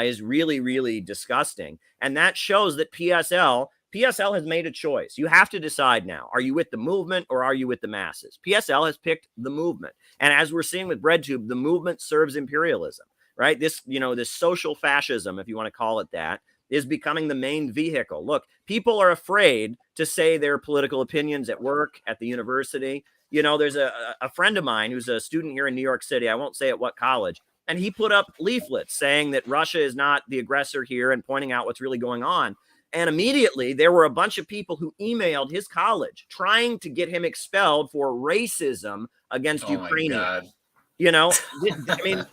is really, really disgusting. And that shows that PSL has made a choice. You have to decide now. Are you with the movement or are you with the masses? PSL has picked the movement. And as we're seeing with BreadTube, the movement serves imperialism. Right? This social fascism, if you want to call it that, is becoming the main vehicle. Look, people are afraid to say their political opinions at work, at the university. There's a friend of mine who's a student here in New York City. I won't say at what college. And he put up leaflets saying that Russia is not the aggressor here and pointing out what's really going on. And immediately there were a bunch of people who emailed his college trying to get him expelled for racism against Ukrainians. I mean,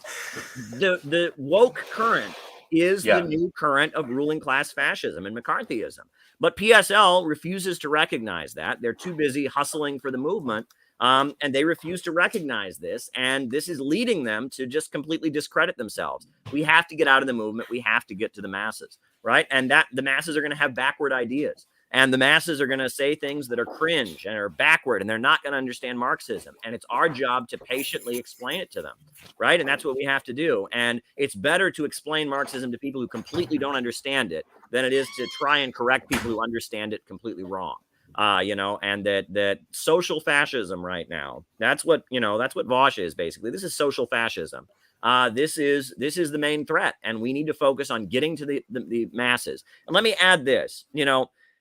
the woke current is the new current of ruling class fascism and McCarthyism. But PSL refuses to recognize that. They're too busy hustling for the movement, and they refuse to recognize this. And this is leading them to just completely discredit themselves. We have to get out of the movement. We have to get to the masses, right? And that the masses are going to have backward ideas. And the masses are going to say things that are cringe and are backward, and they're not going to understand Marxism. And it's our job to patiently explain it to them, right? And that's what we have to do. And it's better to explain Marxism to people who completely don't understand it than it is to try and correct people who understand it completely wrong. And that social fascism right now, that's what Vosh is basically. This is social fascism. This is the main threat, and we need to focus on getting to the masses. And let me add this,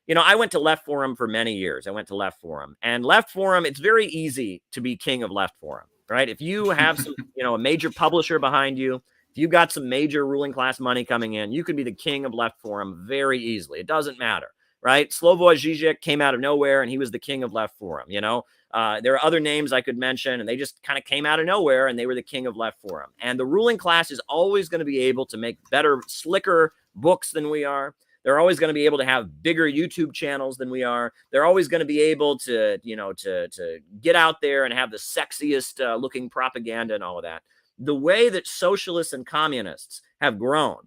You know, I went to Left Forum for many years. I went to Left Forum, and Left Forum, it's very easy to be king of Left Forum, right? If you have some, you know, a major publisher behind you, if you got some major ruling class money coming in, you could be the king of Left Forum very easily. It doesn't matter, right? Slavoj Žižek came out of nowhere, and he was the king of Left Forum, you know? There are other names I could mention, and they just kind of came out of nowhere, and they were the king of Left Forum. And the ruling class is always going to be able to make better, slicker books than we are. They're always going to be able to have bigger YouTube channels than we are. They're always going to be able to, you know, to get out there and have the sexiest looking propaganda and all of that. The way that socialists and communists have grown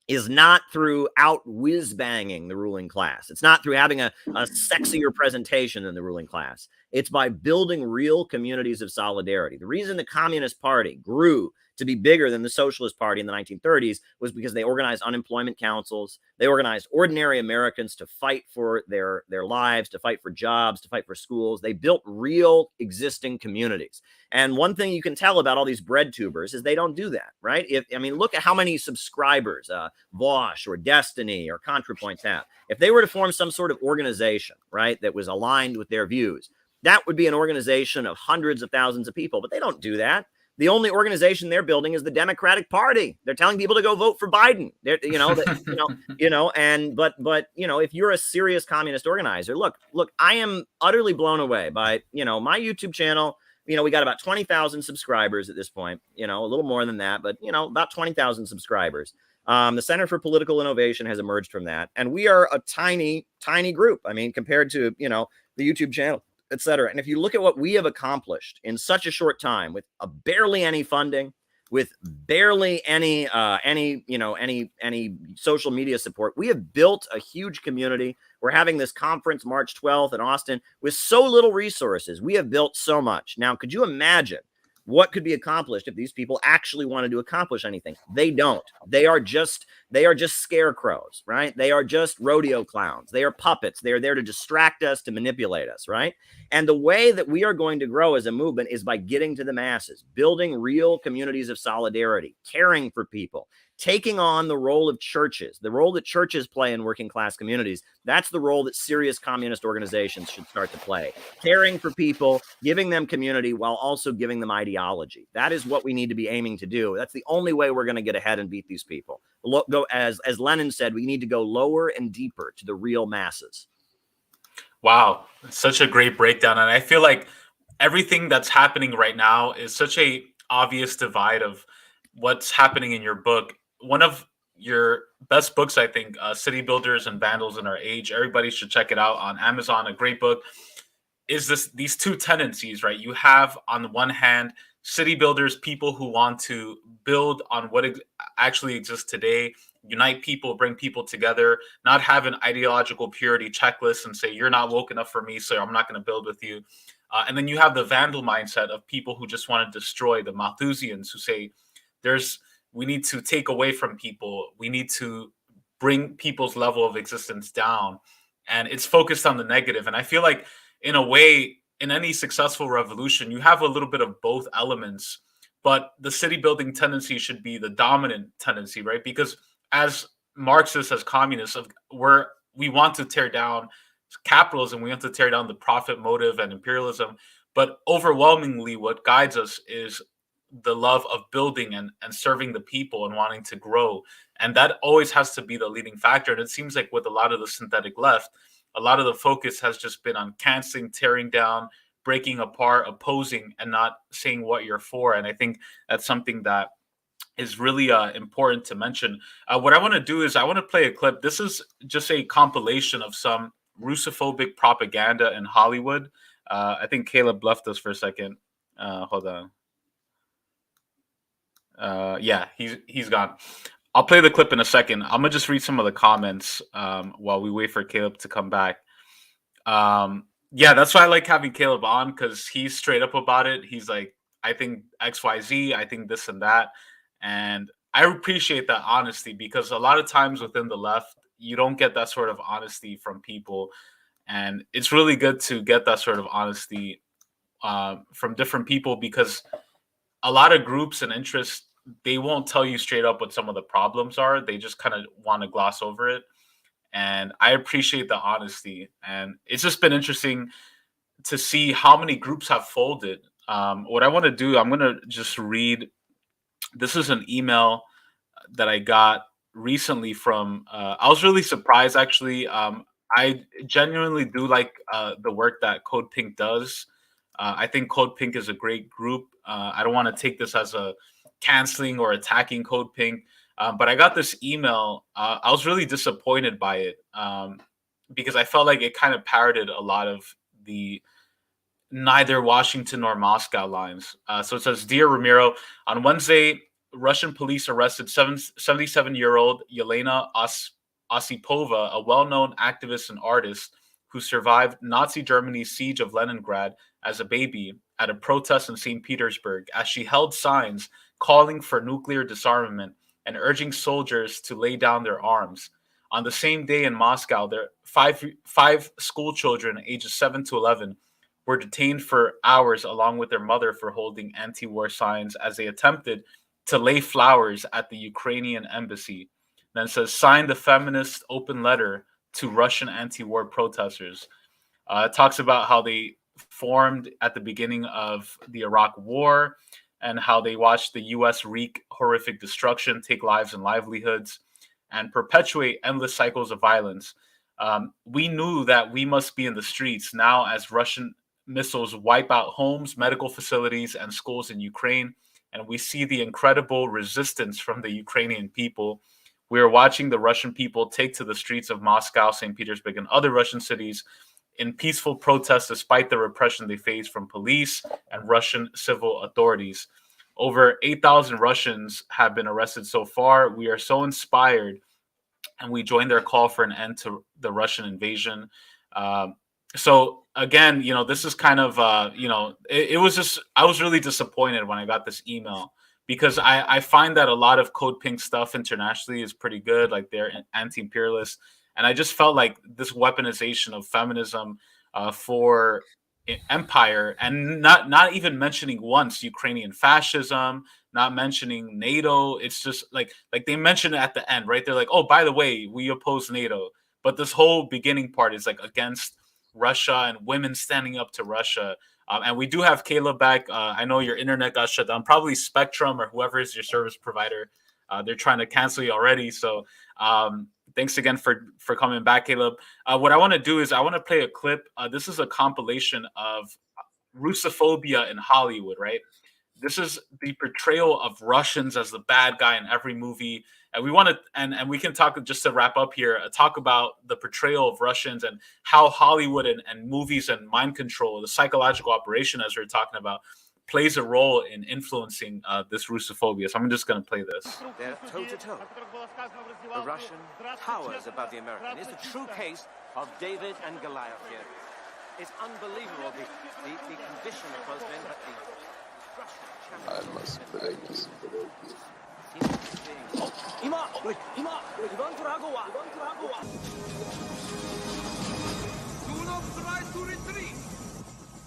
is not through out whiz-banging the ruling class. It's not through having a sexier presentation than the ruling class. It's by building real communities of solidarity. The reason the Communist Party grew to be bigger than the Socialist Party in the 1930s was because they organized unemployment councils. They organized ordinary Americans to fight for their lives, to fight for jobs, to fight for schools. They built real existing communities. And one thing you can tell about all these bread tubers is they don't do that, right? I mean, look at how many subscribers Vosh or Destiny or ContraPoints have. If they were to form some sort of organization, right, that was aligned with their views, that would be an organization of hundreds of thousands of people, but they don't do that. The only organization they're building is the Democratic Party. They're telling people to go vote for Biden. But if you're a serious communist organizer, look, I am utterly blown away by, my YouTube channel. We got about 20,000 subscribers at this point, a little more than that, but, about 20,000 subscribers. The Center for Political Innovation has emerged from that. And we are a tiny, tiny group. I mean, compared to, the YouTube channel, etc. And if you look at what we have accomplished in such a short time, with barely any funding, with barely any social media support, we have built a huge community. We're having this conference March 12th in Austin with so little resources. We have built so much. Now, could you imagine what could be accomplished if these people actually wanted to accomplish anything? They don't. They are just scarecrows, right? They are just rodeo clowns. They are puppets. They are there to distract us, to manipulate us, right? And the way that we are going to grow as a movement is by getting to the masses, building real communities of solidarity, caring for people, taking on the role of churches, the role that churches play in working class communities. That's the role that serious communist organizations should start to play. Caring for people, giving them community while also giving them ideology. That is what we need to be aiming to do. That's the only way we're going to get ahead and beat these people. Go, as Lenin said, we need to go lower and deeper to the real masses. Wow, such a great breakdown. And I feel like everything that's happening right now is such a obvious divide of what's happening in your book. One of your best books, I think, City Builders and Vandals in Our Age. Everybody should check it out on Amazon. A great book. Is these two tendencies, right? You have, on the one hand, city builders, people who want to build on what actually exists today, unite people, bring people together, not have an ideological purity checklist and say, you're not woke enough for me, so I'm not going to build with you. And then you have the vandal mindset of people who just want to destroy, the Malthusians, who say, we need to take away from people. We need to bring people's level of existence down. And it's focused on the negative. And I feel like, in a way, in any successful revolution, you have a little bit of both elements, but the city building tendency should be the dominant tendency, right? Because as Marxists, as communists, we want to tear down capitalism. We want to tear down the profit motive and imperialism. But overwhelmingly, what guides us is the love of building and serving the people and wanting to grow. And that always has to be the leading factor. And it seems like with a lot of the synthetic left, a lot of the focus has just been on canceling, tearing down, breaking apart, opposing, and not saying what you're for. And I think that's something that is really important to mention. What I want to do is I want to play a clip. This is just a compilation of some Russophobic propaganda in Hollywood. I think Caleb left us for a second. Hold on. Yeah, he's gone. I'll play the clip in a second. I'm gonna just read some of the comments while we wait for Caleb to come back. Yeah, that's why I like having Caleb on, because he's straight up about it. He's like, I think XYZ, I think this and that. And I appreciate that honesty, because a lot of times within the left, you don't get that sort of honesty from people. And it's really good to get that sort of honesty from different people, because a lot of groups and interests, they won't tell you straight up what some of the problems are. They just kind of want to gloss over it. And I appreciate the honesty. And it's just been interesting to see how many groups have folded. What I want to do, I'm going to just read. This is an email that I got recently from, I was really surprised, actually. I genuinely do like the work that Code Pink does. I think Code Pink is a great group. I don't want to take this as a canceling or attacking Code Pink, but I got this email. I was really disappointed by it because I felt like it kind of parroted a lot of the neither Washington nor Moscow lines. So it says, "Dear Ramiro, on Wednesday, Russian police arrested 77-year-old Yelena Osipova, a well-known activist and artist who survived Nazi Germany's siege of Leningrad as a baby at a protest in St. Petersburg, as she held signs calling for nuclear disarmament and urging soldiers to lay down their arms. On the same day in Moscow, there five school children ages 7 to 11 were detained for hours along with their mother for holding anti-war signs as they attempted to lay flowers at the Ukrainian embassy." Then it says, "Signed the feminist open letter to Russian anti-war protesters." It talks about how they formed at the beginning of the Iraq War and how they watched the U.S. wreak horrific destruction, take lives and livelihoods, and perpetuate endless cycles of violence. We knew that we must be in the streets now as Russian missiles wipe out homes, medical facilities, and schools in Ukraine. And we see the incredible resistance from the Ukrainian people. We are watching the Russian people take to the streets of Moscow, St. Petersburg, and other Russian cities in peaceful protest despite the repression they face from police and Russian civil authorities. Over 8,000 Russians have been arrested so far. We are so inspired, and we join their call for an end to the Russian invasion. So again, this is kind of, it was just, I was really disappointed when I got this email because I find that a lot of Code Pink stuff internationally is pretty good. Like they're anti-imperialist. And I just felt like this weaponization of feminism for empire, and not even mentioning once Ukrainian fascism, not mentioning NATO. It's just like they mention it at the end, right? They're like, oh, by the way, we oppose NATO. But this whole beginning part is like against Russia and women standing up to Russia. And we do have Caleb back. I know your internet got shut down. Probably Spectrum or whoever is your service provider. They're trying to cancel you already. So thanks again for coming back, Caleb. What I want to do is I want to play a clip. This is a compilation of Russophobia in Hollywood, right? This is the portrayal of Russians as the bad guy in every movie. And we want to, and we can talk, just to wrap up here, talk about the portrayal of Russians and how Hollywood and movies and mind control, the psychological operation, as we're talking about, plays a role in influencing this Russophobia. So I'm just going to play this. They're toe-to-toe. The Russian towers above the American. It's the true case of David and Goliath here. It's unbelievable, the condition of both men, but the Do not try to retreat.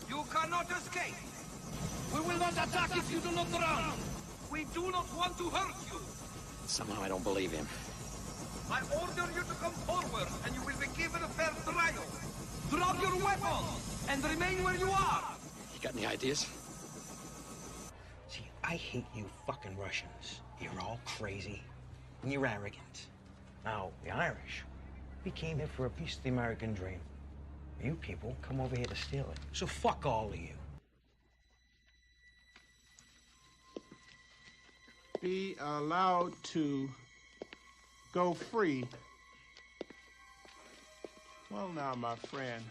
You cannot escape. We will not attack if you do not run. We do not want to hurt you. somehow I don't believe him. I order you to come forward, and you will be given a fair trial. Drop your weapons and remain where you are. You got any ideas? See, I hate you fucking Russians. You're all crazy and you're arrogant. Now, the Irish, we came here for a piece of the American dream. You people come over here to steal it. So fuck all of you. Be allowed to go free. Well now, my friend.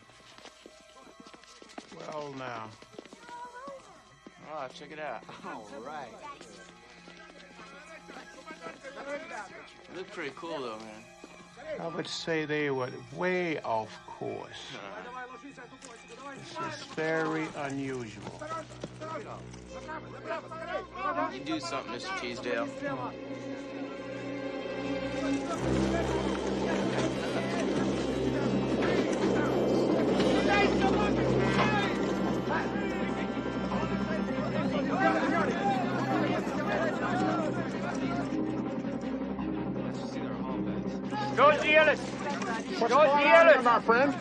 Well now. Oh, check it out. All right. Look pretty cool though, man. I would say they were way off course. This is very unusual. You do something, Mr. Teasdale. Go, GLS. What's going on, my friend?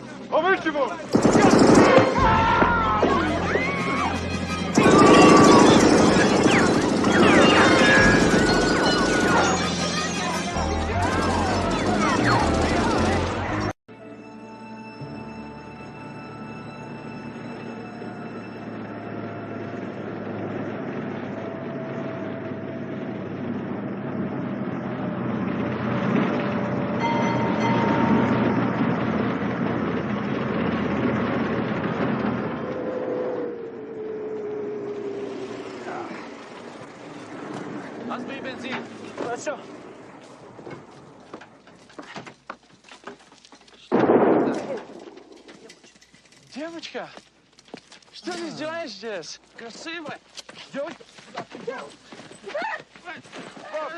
Разбей бензин. Хорошо. Девочка, что ты делаешь здесь? Красивая. Девочка.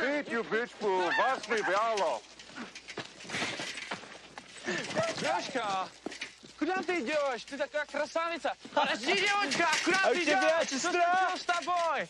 Beat you, bitch, fool. Вас выбирало. Девочка, куда ты идешь? Ты такая красавица. Подожди, девочка, куда ты идешь? Что случилось с тобой?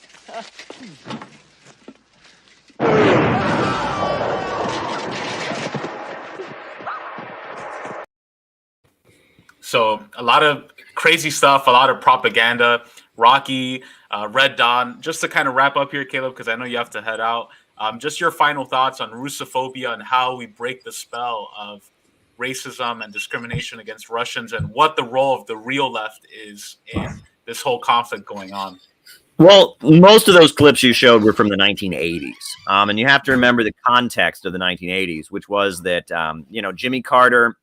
So a lot of crazy stuff, a lot of propaganda. Rocky, Red Dawn. Just to kind of wrap up here, Caleb, because I know you have to head out. Just your final thoughts on Russophobia and how we break the spell of racism and discrimination against Russians, and what the role of the real left is in this whole conflict going on. Well, most of those clips you showed were from the 1980s. And you have to remember the context of the 1980s, which was that, Jimmy Carter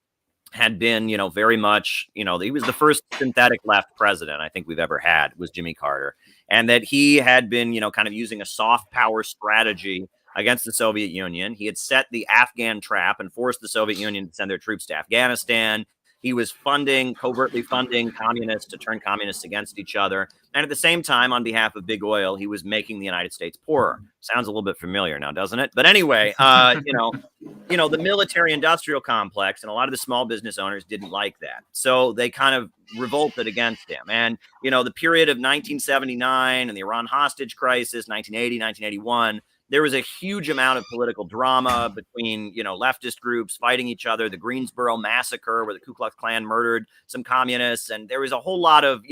had been, very much, he was the first synthetic left president I think we've ever had, was Jimmy Carter. And that he had been, kind of using a soft power strategy against the Soviet Union. He had set the Afghan trap and forced the Soviet Union to send their troops to Afghanistan. He was covertly funding communists to turn communists against each other. And at the same time, on behalf of big oil, he was making the United States poorer. Sounds a little bit familiar now, doesn't it? But anyway, the military industrial complex and a lot of the small business owners didn't like that. So they kind of revolted against him. And, the period of 1979 and the Iran hostage crisis, 1980, 1981, there was a huge amount of political drama between, leftist groups fighting each other, the Greensboro massacre where the Ku Klux Klan murdered some communists. And there was a whole lot of,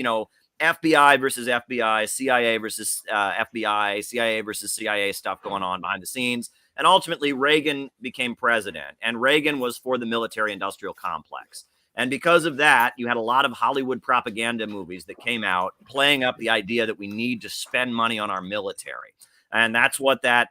FBI versus FBI, CIA versus FBI, CIA versus CIA stuff going on behind the scenes. And ultimately, Reagan became president. And Reagan was for the military industrial complex. And because of that, you had a lot of Hollywood propaganda movies that came out playing up the idea that we need to spend money on our military. And that's what that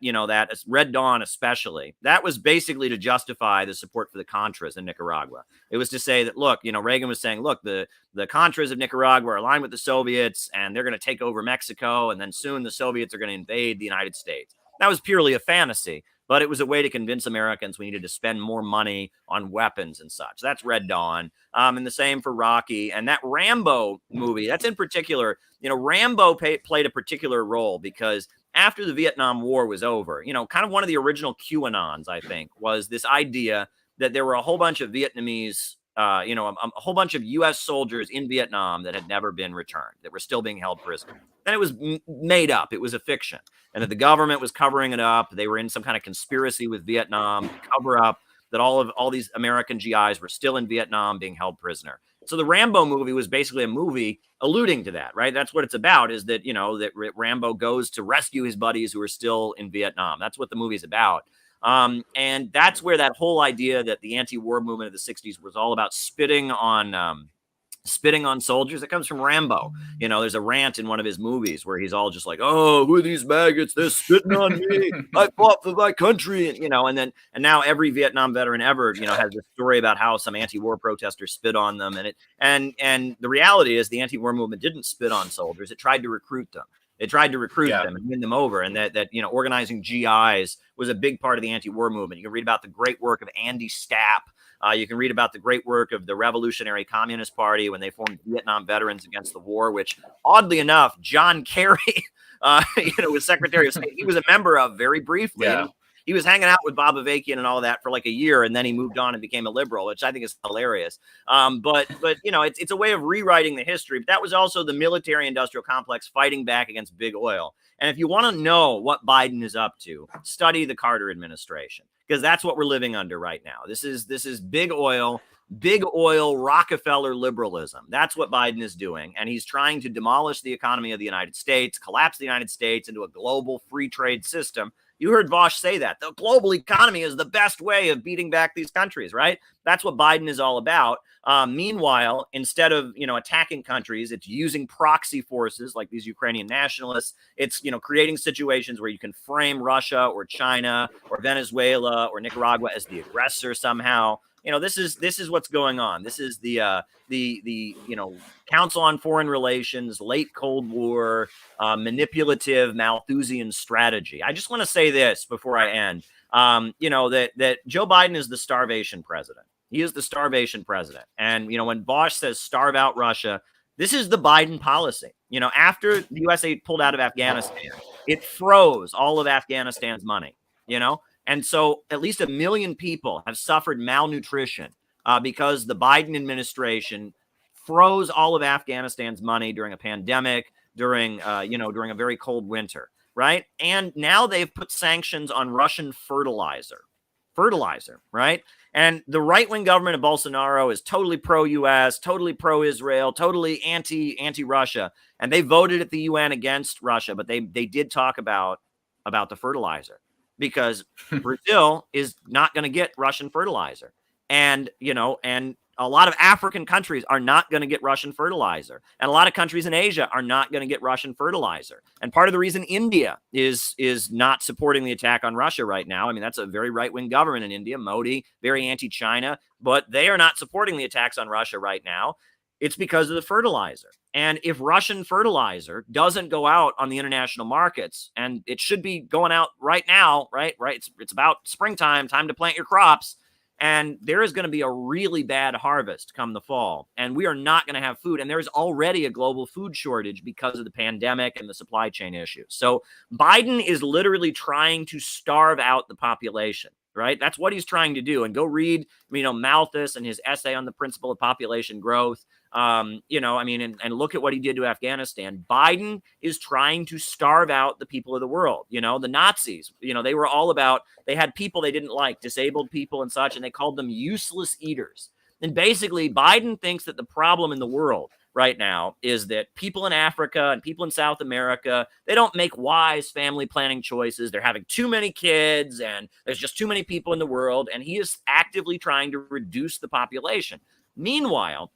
Red Dawn especially, that was basically to justify the support for the Contras in Nicaragua. It was to say that, look, Reagan was saying, look, the Contras of Nicaragua are aligned with the Soviets and they're going to take over Mexico. And then soon the Soviets are going to invade the United States. That was purely a fantasy, but it was a way to convince Americans we needed to spend more money on weapons and such. That's Red Dawn. And the same for Rocky. And that Rambo movie, that's in particular, Rambo played a particular role because after the Vietnam War was over, kind of one of the original QAnons, I think, was this idea that there were a whole bunch of Vietnamese, a whole bunch of U.S. soldiers in Vietnam that had never been returned, that were still being held prisoner. And it was made up. It was a fiction. And that the government was covering it up. They were in some kind of conspiracy with Vietnam to cover up that all these American GIs were still in Vietnam being held prisoner. So the Rambo movie was basically a movie alluding to that, right? That's what it's about, is that, that Rambo goes to rescue his buddies who are still in Vietnam. That's what the movie's about. And that's where that whole idea that the anti-war movement of the 60s was all about spitting on soldiers. It comes from Rambo. There's a rant in one of his movies where he's all just like, oh, who are these maggots? They're spitting on me. I fought for my country. And now every Vietnam veteran ever, has this story about how some anti-war protesters spit on them. And the reality is the anti-war movement didn't spit on soldiers. It tried to recruit them. It tried to recruit them and win them over. And that organizing GIs was a big part of the anti-war movement. You can read about the great work of Andy Stapp. You can read about the great work of the Revolutionary Communist Party when they formed Vietnam Veterans Against the War, which, oddly enough, John Kerry, was Secretary of State. He was a member of very briefly. Yeah. He was hanging out with Bob Avakian and all that for like a year, and then he moved on and became a liberal, which I think is hilarious. But it's a way of rewriting the history. But that was also the military-industrial complex fighting back against big oil. And if you want to know what Biden is up to, study the Carter administration. because that's what we're living under right now. This is big oil, Rockefeller liberalism. That's what Biden is doing. And he's trying to demolish the economy of the United States, collapse the United States into a global free trade system. You heard Vosh say that. The global economy is the best way of beating back these countries, right? That's what Biden is all about. Meanwhile, instead of, attacking countries, it's using proxy forces like these Ukrainian nationalists. It's, creating situations where you can frame Russia or China or Venezuela or Nicaragua as the aggressor somehow. This is what's going on. This is the Council on Foreign Relations, late Cold War, manipulative Malthusian strategy. I just want to say this before I end. That Joe Biden is the starvation president. He is the starvation president. And, when Bosch says starve out Russia, this is the Biden policy. After the USA pulled out of Afghanistan, it froze all of Afghanistan's money, And so at least 1 million people have suffered malnutrition because the Biden administration froze all of Afghanistan's money during a pandemic, during a very cold winter, right? And now they've put sanctions on Russian fertilizer, right? And the right-wing government of Bolsonaro is totally pro-U.S., totally pro-Israel, totally anti-Russia. And they voted at the UN against Russia, but they did talk about the fertilizer because Brazil is not going to get Russian fertilizer. And, and a lot of African countries are not going to get Russian fertilizer. And a lot of countries in Asia are not going to get Russian fertilizer. And part of the reason India is not supporting the attack on Russia right now, I mean, that's a very right-wing government in India, Modi, very anti-China, but they are not supporting the attacks on Russia right now. It's because of the fertilizer. And if Russian fertilizer doesn't go out on the international markets, and it should be going out right now, right? It's about springtime, time to plant your crops. And there is going to be a really bad harvest come the fall. And we are not going to have food. And there's already a global food shortage because of the pandemic and the supply chain issues. So Biden is literally trying to starve out the population, right? That's what he's trying to do. And go read, Malthus and his essay on the principle of population growth. And look at what he did to Afghanistan. Biden is trying to starve out the people of the world. The Nazis, they were all about, they had people they didn't like, disabled people and such, and they called them useless eaters. And basically, Biden thinks that the problem in the world right now is that people in Africa and people in South America, they don't make wise family planning choices. They're having too many kids, and there's just too many people in the world, and he is actively trying to reduce the population. Meanwhile,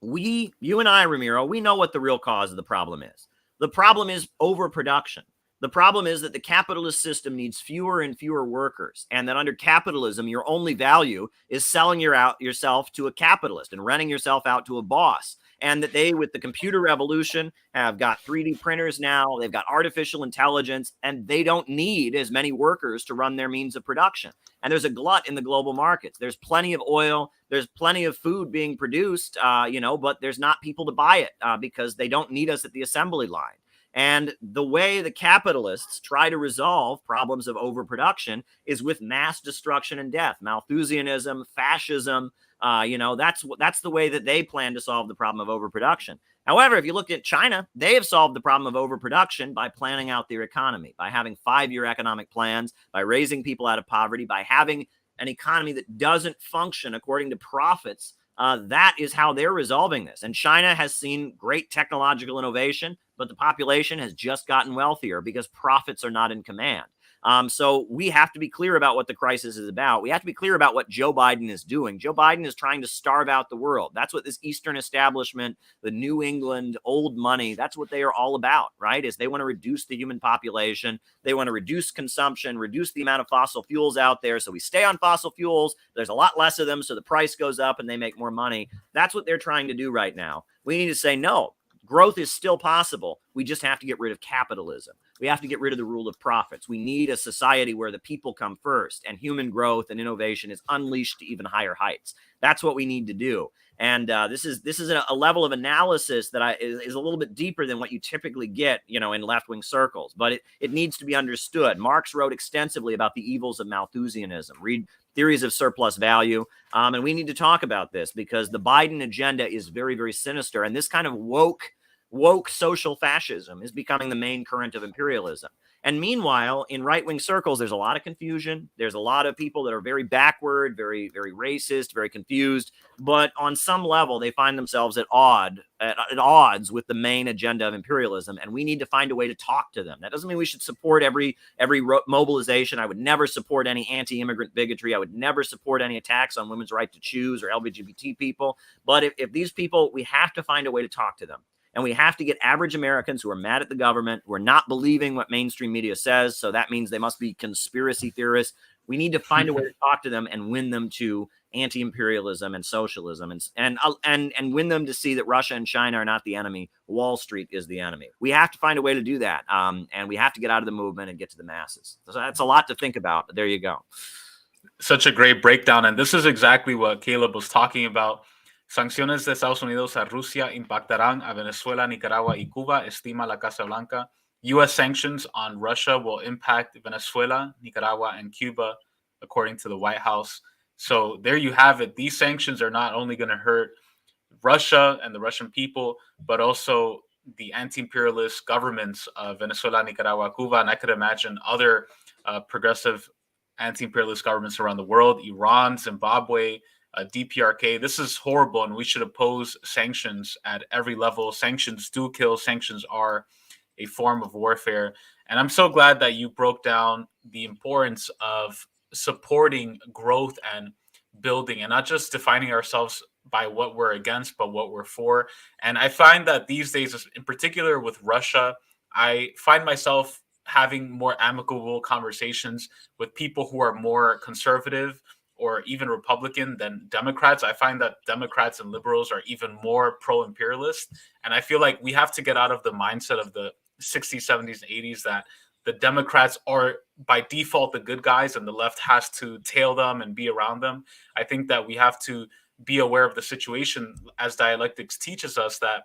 you and I, Ramiro, we know what the real cause of the problem is. The problem is overproduction. The problem is that the capitalist system needs fewer and fewer workers, and that under capitalism, your only value is selling yourself to a capitalist and renting yourself out to a boss. And that they, with the computer revolution, have got 3D printers now, they've got artificial intelligence, and they don't need as many workers to run their means of production. And there's a glut in the global markets. There's plenty of oil, there's plenty of food being produced, but there's not people to buy it because they don't need us at the assembly line. And the way the capitalists try to resolve problems of overproduction is with mass destruction and death, Malthusianism, fascism. That's the way that they plan to solve the problem of overproduction. However, if you look at China, they have solved the problem of overproduction by planning out their economy, by having 5-year economic plans, by raising people out of poverty, by having an economy that doesn't function according to profits. That is how they're resolving this. And China has seen great technological innovation, but the population has just gotten wealthier because profits are not in command. So we have to be clear about what the crisis is about. We have to be clear about what Joe Biden is doing. Joe Biden is trying to starve out the world. That's what this Eastern establishment, the New England old money, that's what they are all about, right? Is they want to reduce the human population. They want to reduce consumption, reduce the amount of fossil fuels out there. So we stay on fossil fuels. There's a lot less of them. So the price goes up and they make more money. That's what they're trying to do right now. We need to say, no, growth is still possible. We just have to get rid of capitalism. We have to get rid of the rule of profits. We need a society where the people come first and human growth and innovation is unleashed to even higher heights. That's what we need to do. And this is a level of analysis that is a little bit deeper than what you typically get, in left-wing circles. But it needs to be understood. Marx wrote extensively about the evils of Malthusianism. Read Theories of Surplus Value. And we need to talk about this because the Biden agenda is very, very sinister. And this kind of woke woke social fascism is becoming the main current of imperialism. And meanwhile, in right-wing circles, there's a lot of confusion. There's a lot of people that are very backward, very, very racist, very confused. But on some level, they find themselves at odds with the main agenda of imperialism. And we need to find a way to talk to them. That doesn't mean we should support every mobilization. I would never support any anti-immigrant bigotry. I would never support any attacks on women's right to choose or LGBT people. But if these people, we have to find a way to talk to them. And we have to get average Americans who are mad at the government, who are not believing what mainstream media says. So that means they must be conspiracy theorists. We need to find a way to talk to them and win them to anti-imperialism and socialism and win them to see that Russia and China are not the enemy. Wall Street is the enemy. We have to find a way to do that. And we have to get out of the movement and get to the masses. So that's a lot to think about. But there you go. Such a great breakdown. And this is exactly what Caleb was talking about. Sanciones de Estados Unidos a Rusia impactarán a Venezuela, Nicaragua y Cuba, estima la Casa Blanca. U.S. sanctions on Russia will impact Venezuela, Nicaragua, and Cuba, according to the White House. So there you have it. These sanctions are not only going to hurt Russia and the Russian people, but also the anti-imperialist governments of Venezuela, Nicaragua, Cuba, and I could imagine other progressive anti-imperialist governments around the world, Iran, Zimbabwe, DPRK. This is horrible, and we should oppose sanctions at every level. Sanctions do kill. Sanctions are a form of warfare. And I'm so glad that you broke down the importance of supporting growth and building, and not just defining ourselves by what we're against, but what we're for. And I find that these days, in particular with Russia, I find myself having more amicable conversations with people who are more conservative or even Republican than Democrats. I find that Democrats and liberals are even more pro-imperialist. And I feel like we have to get out of the mindset of the 60s, 70s, and 80s that the Democrats are by default the good guys and the left has to tail them and be around them. I think that we have to be aware of the situation, as dialectics teaches us, that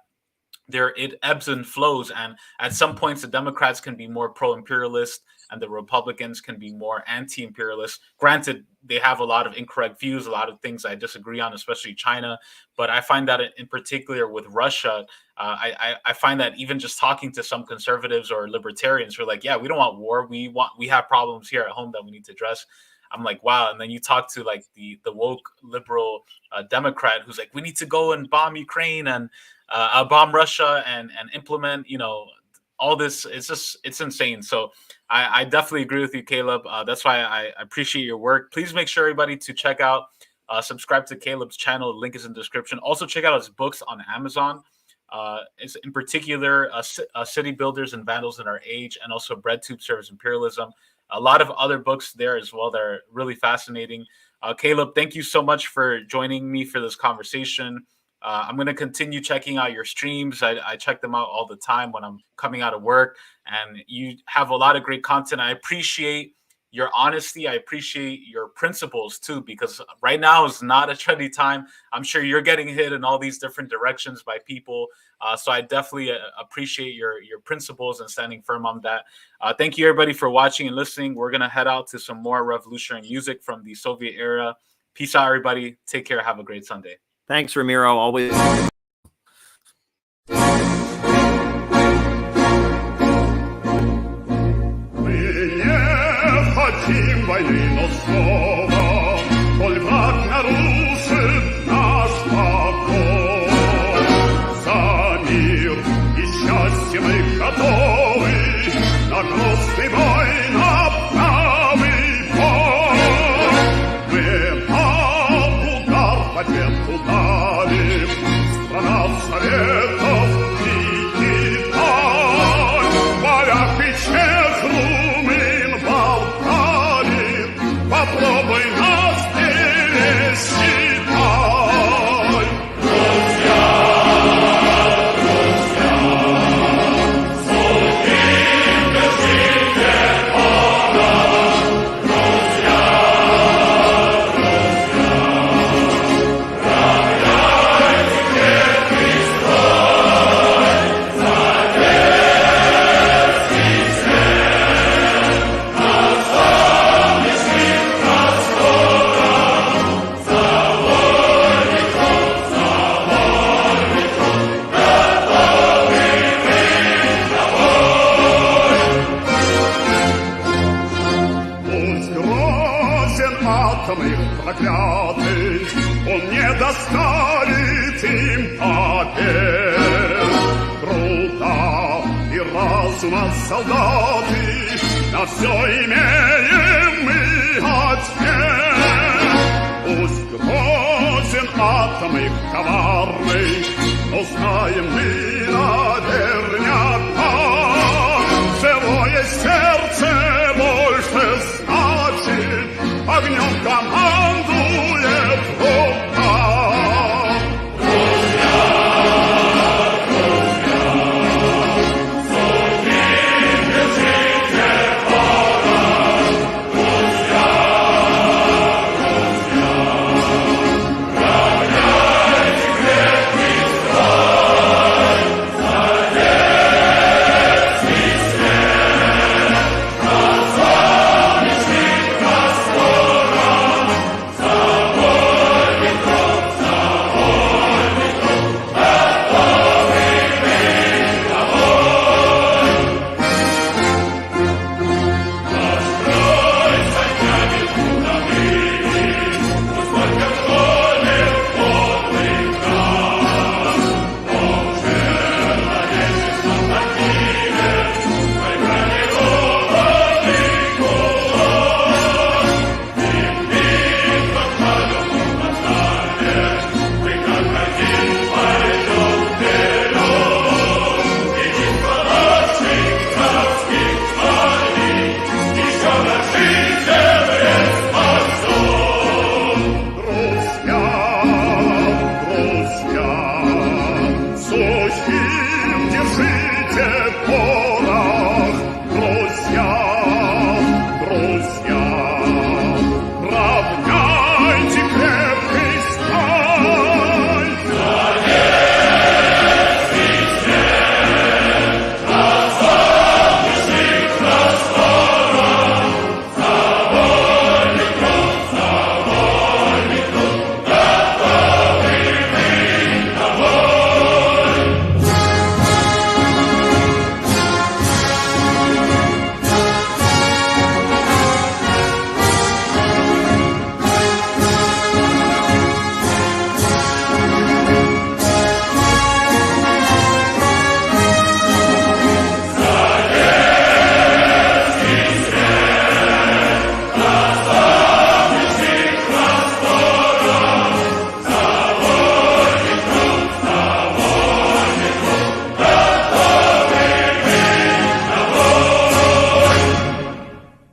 it ebbs and flows, and at some points the Democrats can be more pro-imperialist and the Republicans can be more anti-imperialist. Granted, they have a lot of incorrect views, a lot of things I disagree on, especially China. But I find that in particular with Russia, I find that even just talking to some conservatives or libertarians who are like, yeah, we don't want war. We have problems here at home that we need to address. I'm like, wow. And then you talk to like the woke liberal Democrat who's like, we need to go and bomb Ukraine and bomb Russia and implement, all this. It's insane. So I definitely agree with you, Caleb. That's why I appreciate your work. Please make sure everybody to check out, subscribe to Caleb's channel. The link is in the description. Also check out his books on Amazon. It's in particular City Builders and Vandals in Our Age, and also BreadTube Serves Imperialism. A lot of other books there as well that are really fascinating. Caleb, thank you so much for joining me for this conversation. I'm going to continue checking out your streams. I check them out all the time when I'm coming out of work, and you have a lot of great content. I appreciate your honesty. I appreciate your principles too, because right now is not a trendy time. I'm sure you're getting hit in all these different directions by people. So I definitely appreciate your principles and standing firm on that. Thank you everybody for watching and listening. We're going to head out to some more revolutionary music from the Soviet era. Peace out, everybody. Take care. Have a great Sunday. Thanks, Ramiro. Always. Хотим войны, но снова, коль враг нарушит наш покой. За мир и счастье мы готовы, на грозный бой, на правый бой. Мы на удар побед ударим, страна советов и Китай. Валях и чех, румын, Болгарин, попробуй нас пересчитай. Друзья, друзья, сухим держите атом их проклятый, он не доставит им побед. Труда и разума солдаты, на все имеем мы ответ. Пусть грозен атом их коварный, но знаем мы наверняка, живое